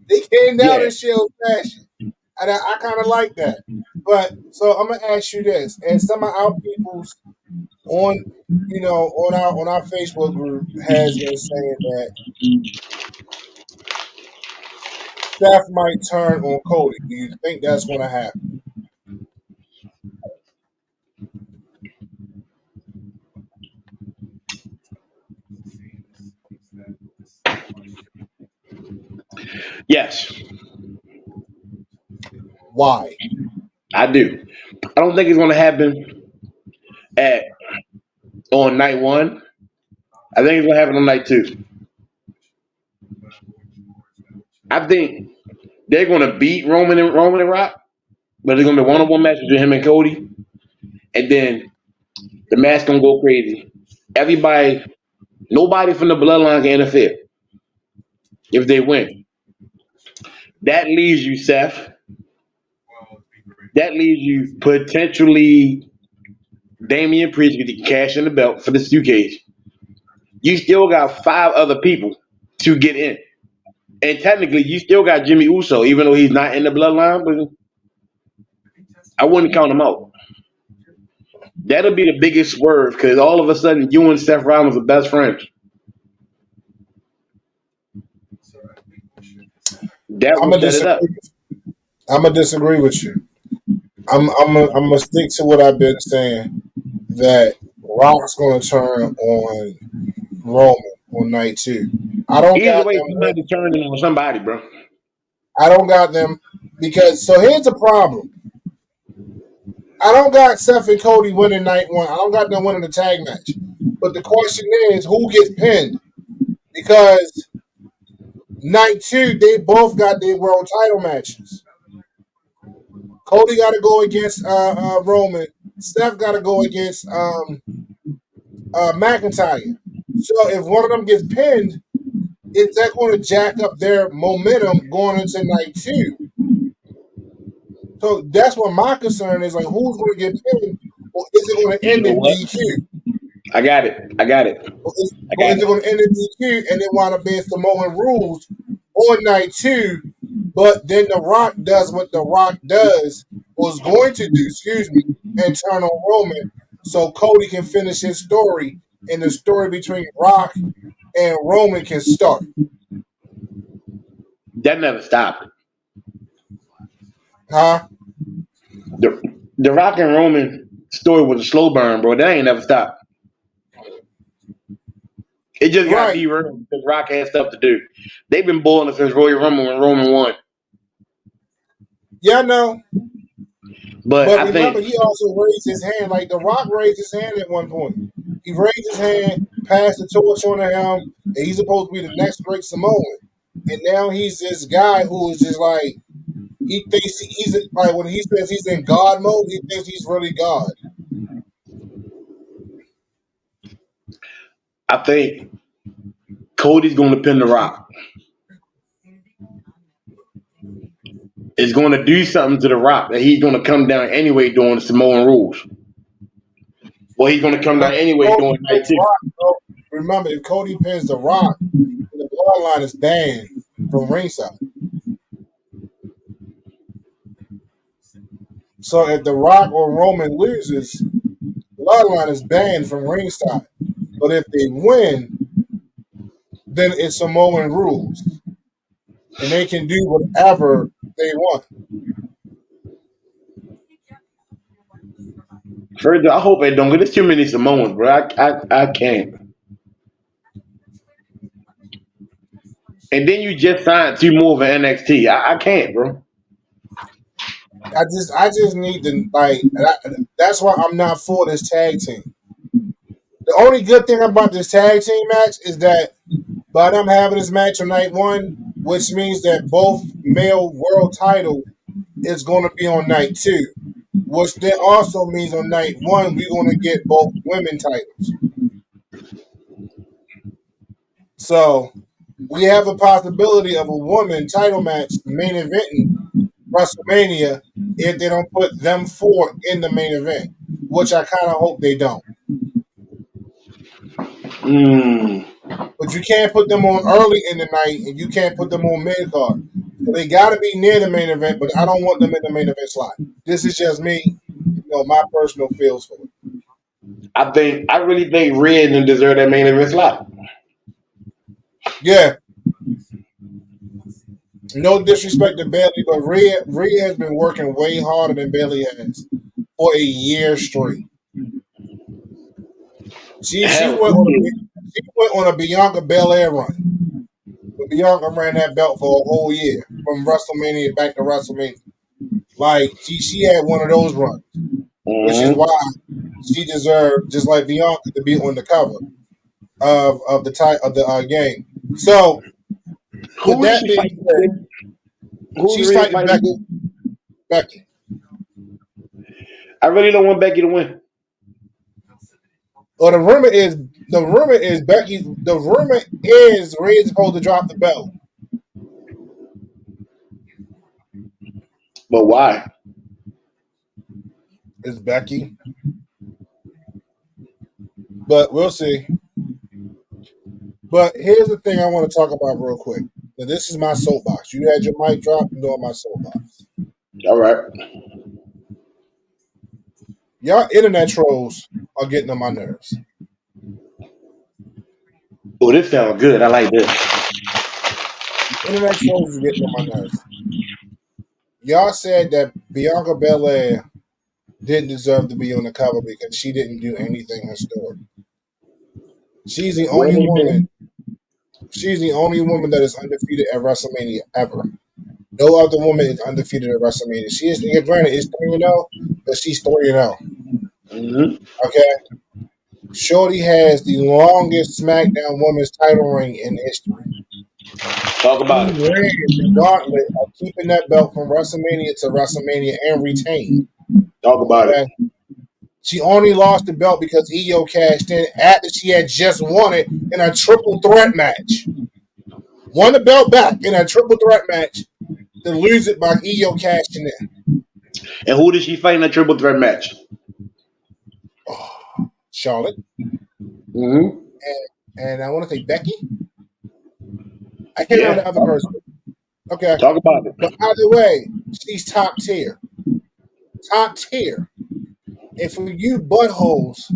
They came down Yeah. in Shield fashion. And I kind of like that. But so I'm gonna ask you this, and some of our people's on on our Facebook group has been saying that Steph might turn on Cody. Do you think that's going to happen? Yes, Why? I do. I don't think it's going to happen at on night one. I think it's going to happen on night two. I think they're going to beat Roman and Rock, but it's going to be one-on-one match between him and Cody, and then the match going to go crazy. Everybody, nobody from the bloodline can interfere if they win. That leaves you, Seth. That leaves you potentially Damian Priest to cash in the belt for the Stu Cage. You still got 5 other people to get in. And technically, you still got Jimmy Uso, even though he's not in the bloodline, but I wouldn't count him out. That'll be the biggest swerve because all of a sudden, you and Seth Rollins are best friends. That I'm will gonna set it up. disagree. I'm gonna disagree with you. I'm gonna stick to what I've been saying that Rock's gonna turn on Roman on night two. I don't Either got way, them. somebody turning on somebody, bro. I don't got them because so here's the problem. I don't got Seth and Cody winning night one. I don't got them winning the tag match. But the question is, who gets pinned? Because night two, they both got their world title matches. Cody got to go against Roman. Steph got to go against McIntyre. So if one of them gets pinned, is that going to jack up their momentum going into night two? So that's what my concern is. Like, who's going to get pinned, or is it going to You end know in what? DQ? I got it. I got it. I Or got is it it. going to end in DQ and then wind up being Samoan rules on night two? But then The Rock does what The Rock does, was going to do, excuse me, and turn on Roman so Cody can finish his story and the story between Rock and Roman can start. That never stopped. Huh? The Rock and Roman story was a slow burn, bro. That ain't never stopped. It just got Right. derailed because Rock had stuff to do. They've been boiling since Royal Rumble when Roman won. Yeah, I know. But But I remember, think he also raised his hand. Like The Rock raised his hand at one point. He raised his hand, passed the torch on to him, and he's supposed to be the next great Samoan. And now he's this guy who is just like he thinks he's like when he says he's in God mode, he thinks he's really God. I think Cody's going to pin the Rock. It's going to do something to the Rock that he's going to come down anyway doing the Samoan rules. Well, he's going to come down anyway Cody doing night pins two. Rock, bro. Remember, if Cody pins the Rock, the bloodline is banned from ringside. So if the Rock or Roman loses, bloodline is banned from ringside. But if they win, then it's Samoan rules, and they can do whatever they want. Further, I hope they don't get. There's too many Samoans, bro. I can't. And then you just signed two more for NXT. I can't, bro. I just need to like. That's why I'm not for this tag team. The only good thing about this tag team match is that by them having this match on night one, which means that both male world title is going to be on night two, which then also means on night one we're going to get both women titles. So we have a possibility of a woman title match main eventing WrestleMania if they don't put them four in the main event, which I kind of hope they don't. But you can't put them on early in the night, and you can't put them on mid card. So they got to be near the main event, but I don't want them in the main event slot. This is just me, my personal feels for it. I really think Red didn't deserve that main event slot. Yeah. No disrespect to Bayley, but Rhea has been working way harder than Bayley has for a year straight. She went on a Bianca Belair run. But Bianca ran that belt for a whole year, from WrestleMania back to WrestleMania. Like she had one of those runs, which is why she deserved, just like Bianca, to be on the cover of the game. So, with that being said, she's fighting Becky. I really don't want Becky to win. Well, the rumor is Becky. The rumor is Rhea's supposed to drop the belt. But why? It's Becky. But we'll see. But here's the thing I want to talk about real quick. Now, this is my soapbox. You had your mic drop, I'm doing my soapbox. All right. Y'all internet trolls are getting on my nerves. Oh, this sounds good. I like this. Internet trolls are getting on my nerves. Y'all said that Bianca Belair didn't deserve to be on the cover because she didn't do anything historic. She's the only woman. She's the only woman that is undefeated at WrestleMania ever. No other woman is undefeated at WrestleMania. She is, granted, it's 3-0, but she's 3-0. Okay? Shorty has the longest SmackDown Women's title reign in history. Talk about she ran the gauntlet of keeping that belt from WrestleMania to WrestleMania and retained. Talk about it. She only lost the belt because Io cashed in after she had just won it in a triple threat match. Won the belt back in a triple threat match to lose it by Io cashing in. And who did she fight in a triple threat match? Charlotte. And I want to say Becky. I can't remember the other person. Okay. Talk about it. But either way, she's top tier. Top tier. And for you buttholes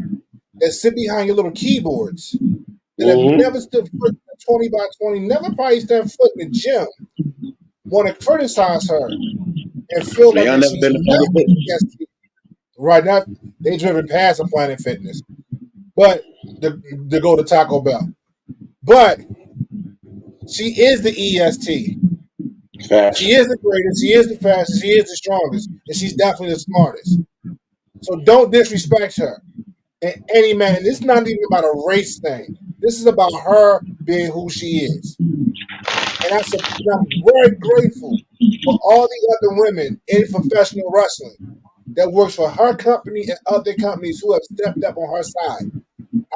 that sit behind your little keyboards that have never stood foot in a 20 by 20, never probably stepped foot in the gym, want to criticize her and feel like she's never right now, they driven past a Planet Fitness. But to go to Taco Bell. But she is the EST. Fast. She is the greatest, she is the fastest, she is the strongest, and she's definitely the smartest. So don't disrespect her in any manner. This is not even about a race thing. This is about her being who she is. And I'm very grateful for all the other women in professional wrestling that works for her company and other companies who have stepped up on her side.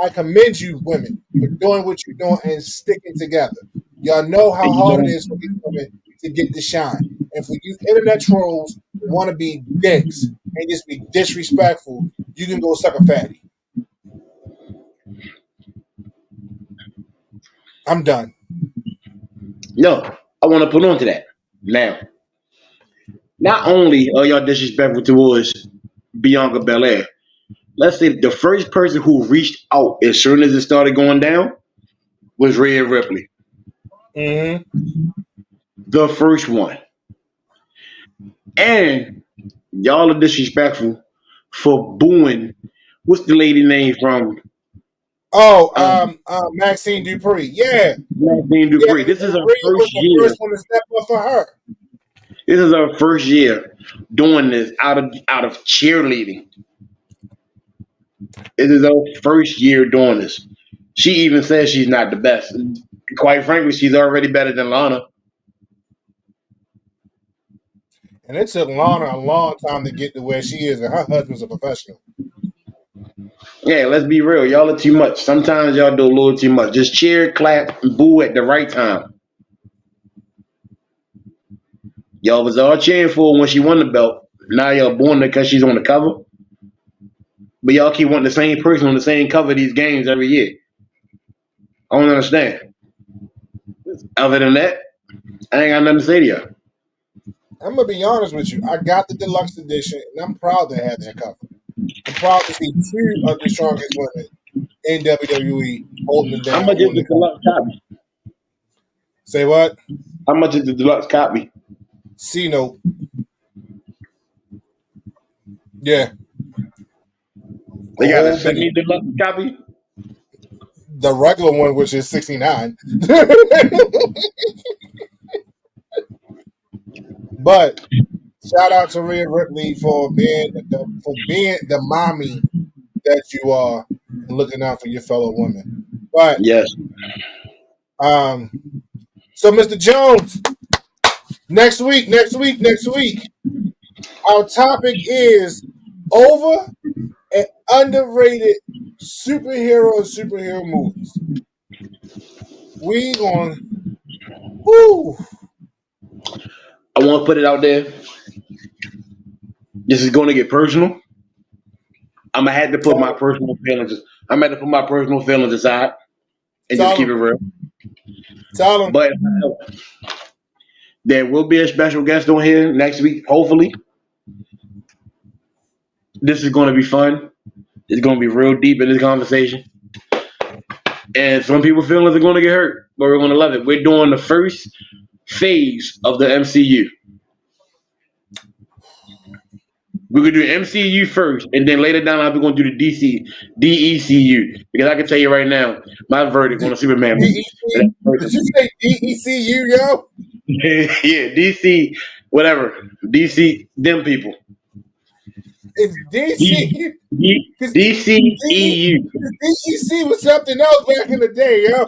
I commend you, women, for doing what you're doing and sticking together. Y'all know how hard it is for these women to get the shine. And for you internet trolls who want to be dicks and just be disrespectful, you can go suck a fatty. I'm done. No, I want to put on to that. Now, not only are y'all disrespectful towards Bianca Belair, let's say the first person who reached out as soon as it started going down was Rhea Ripley. Mm-hmm. The first one. And y'all are disrespectful for booing. What's the lady name from Oh, Maxine Dupree. Yeah. Maxine Yeah, Dupree? This is her Rhea was first the year. first one to step up for her. This is her first year doing this out of cheerleading. This is her first year doing this. She even says she's not the best. Quite frankly, she's already better than Lana. And it took Lana a long time to get to where she is, and her husband's a professional. Yeah, let's be real. Y'all are too much. Sometimes y'all do a little too much. Just cheer, clap, and boo at the right time. Y'all was all cheering for her when she won the belt. Now y'all booing her because she's on the cover. But y'all keep wanting the same person on the same cover of these games every year. I don't understand. Other than that, I ain't got nothing to say to y'all. I'm gonna be honest with you. I got the deluxe edition, and I'm proud to have that cover. I'm proud to see two of the strongest women in WWE holding it How down much is on the the cover. deluxe copy? Say what? How much is the deluxe copy? C note. Yeah. They got a Whole semi big, deluxe copy? the regular one, which is 69. But shout out to Rhea Ripley for being the mommy that you are and looking out for your fellow women. But Yes. so Mr. Jones, next week, our topic is over and underrated superhero movies. We going, whoo. I want to put it out there. This is going to get personal. I'm gonna have to put my personal feelings. I'm gonna have to put my personal feelings aside and just Tell keep it them, real. tell them. But there will be a special guest on here next week. Hopefully, this is going to be fun. It's going to be real deep in this conversation, and some people's feelings are going to get hurt, but we're going to love it. We're doing the first phase of the MCU. We're gonna do MCU first, and then later down, we're gonna do the DECU. Because I can tell you right now, my verdict on the Superman movie. DEC? Did you say DECU, yo? Yeah, DC, whatever, DC, them people. It's DC. Because DCEU. DEC was something else back in the day, yo.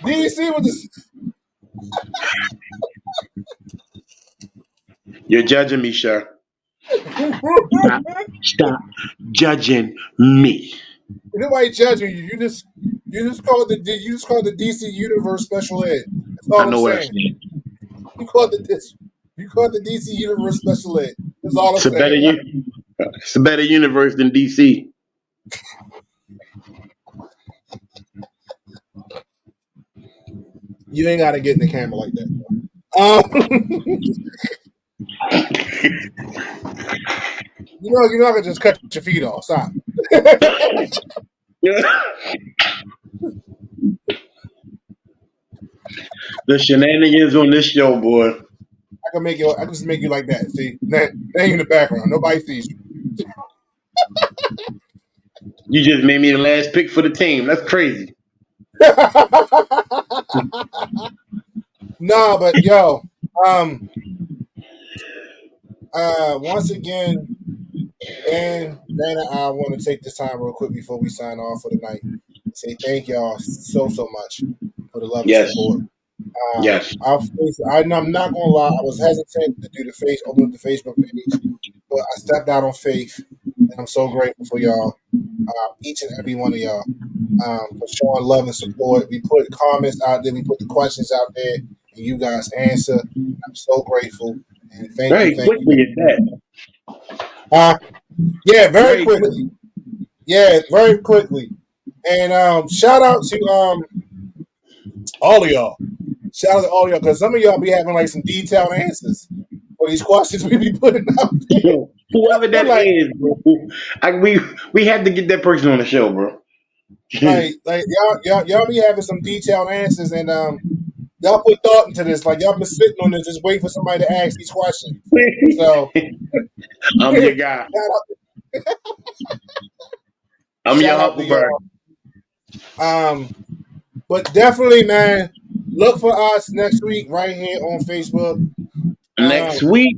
DEC was You're judging me, sir. the. Stop judging me. Nobody judging you. You just call it the DC Universe Special Ed. That's all I I'm know what I saying. said. You call it this. You call it the DC Universe Special Ed. That's all I'm It's a better saying. it's a better universe than DC. You ain't got to get in the camera like that. You're not gonna just cut your feet off. Stop. The shenanigans on this show, boy. I can just make you like that. See, that ain't in the background. Nobody sees you. You just made me the last pick for the team. That's crazy. No, but yo, once again, and Dana, I want to take this time real quick before we sign off for the night. Say thank y'all so much for the love and Yes. support. Yes. I'm not gonna lie, I was hesitant to do open up the Facebook page, but I stepped out on faith, and I'm so grateful for y'all, each and every one of y'all, for showing love and support. We put comments out there, we put the questions out there, and you guys answer. I'm so grateful, and thank Very you. quickly at that. Yeah, very Very quickly. Yeah, very quickly. And shout out to all of y'all. Shout out to all y'all, because some of y'all be having like some detailed answers for these questions we be putting out there. Whoever that Like, is, bro. We had to get that person on the show, bro. like y'all be having some detailed answers, and y'all put thought into this. Like y'all been sitting on this, just waiting for somebody to ask these questions. So I'm your guy. I'm your shout out to Huckleberry. y'all. But definitely, man, look for us next week right here on Facebook. Next week.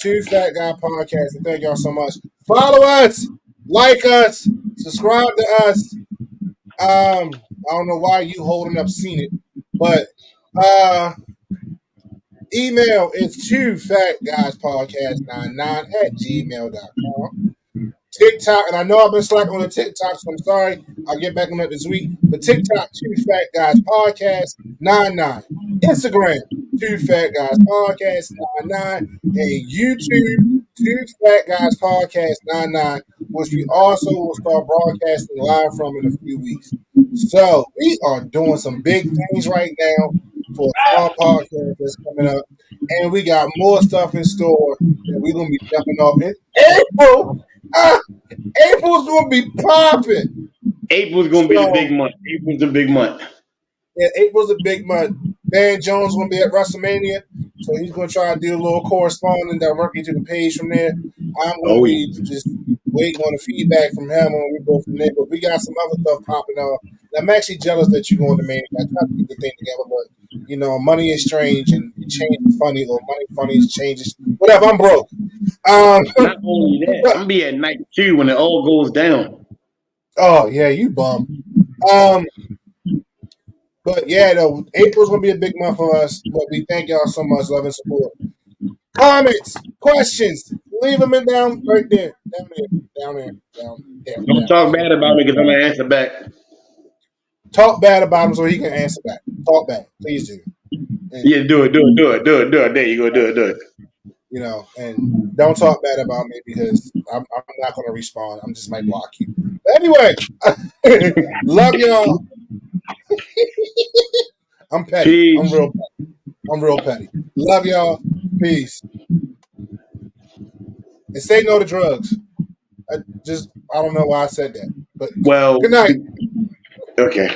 Two Fat Guy Podcast, and thank y'all so much. Follow us, like us, subscribe to us. I don't know why you holding up seen it, but email is 2fatguyspodcast99@gmail.com. TikTok, and I know I've been slacking on the TikTok, so I'm sorry. I'll get back on that this week. But TikTok, 2fatguyspodcast99. Instagram, 2fatguyspodcast99. And YouTube, 2fatguyspodcast99, which we also will start broadcasting live from in a few weeks. So we are doing some big things right now for a small podcast that's coming up. And we got more stuff in store that we're going to be jumping off in April. April's gonna be popping. April's gonna be the big month. April's the big month. Yeah, April's a big month. Dan Jones gonna be at WrestleMania, so he's gonna try to do a little corresponding directly to the page from there. I'm gonna be just waiting on the feedback from him when we go from there. But we got some other stuff popping up. I'm actually jealous that you're going to Mania. I tried to get the thing together, but money is strange and change is funny, or money funny is changes. Whatever, I'm broke. Not only that, I'm gonna be at night 2 when it all goes down. Oh yeah, you bum. But yeah, though, April's gonna be a big month for us. But we thank y'all so much, love and support. Comments, questions, leave them in down right there, down there. Don't talk bad about me because I'm gonna answer back. Talk bad about him so he can answer back. Talk bad, please do. Yeah, do it. There you go, do it. And don't talk bad about me because I'm not gonna respond. I'm just might block you. But anyway, love y'all. I'm petty. Peace. I'm real petty. Love y'all. Peace. And say no to drugs. I don't know why I said that. But Well, good night. Okay.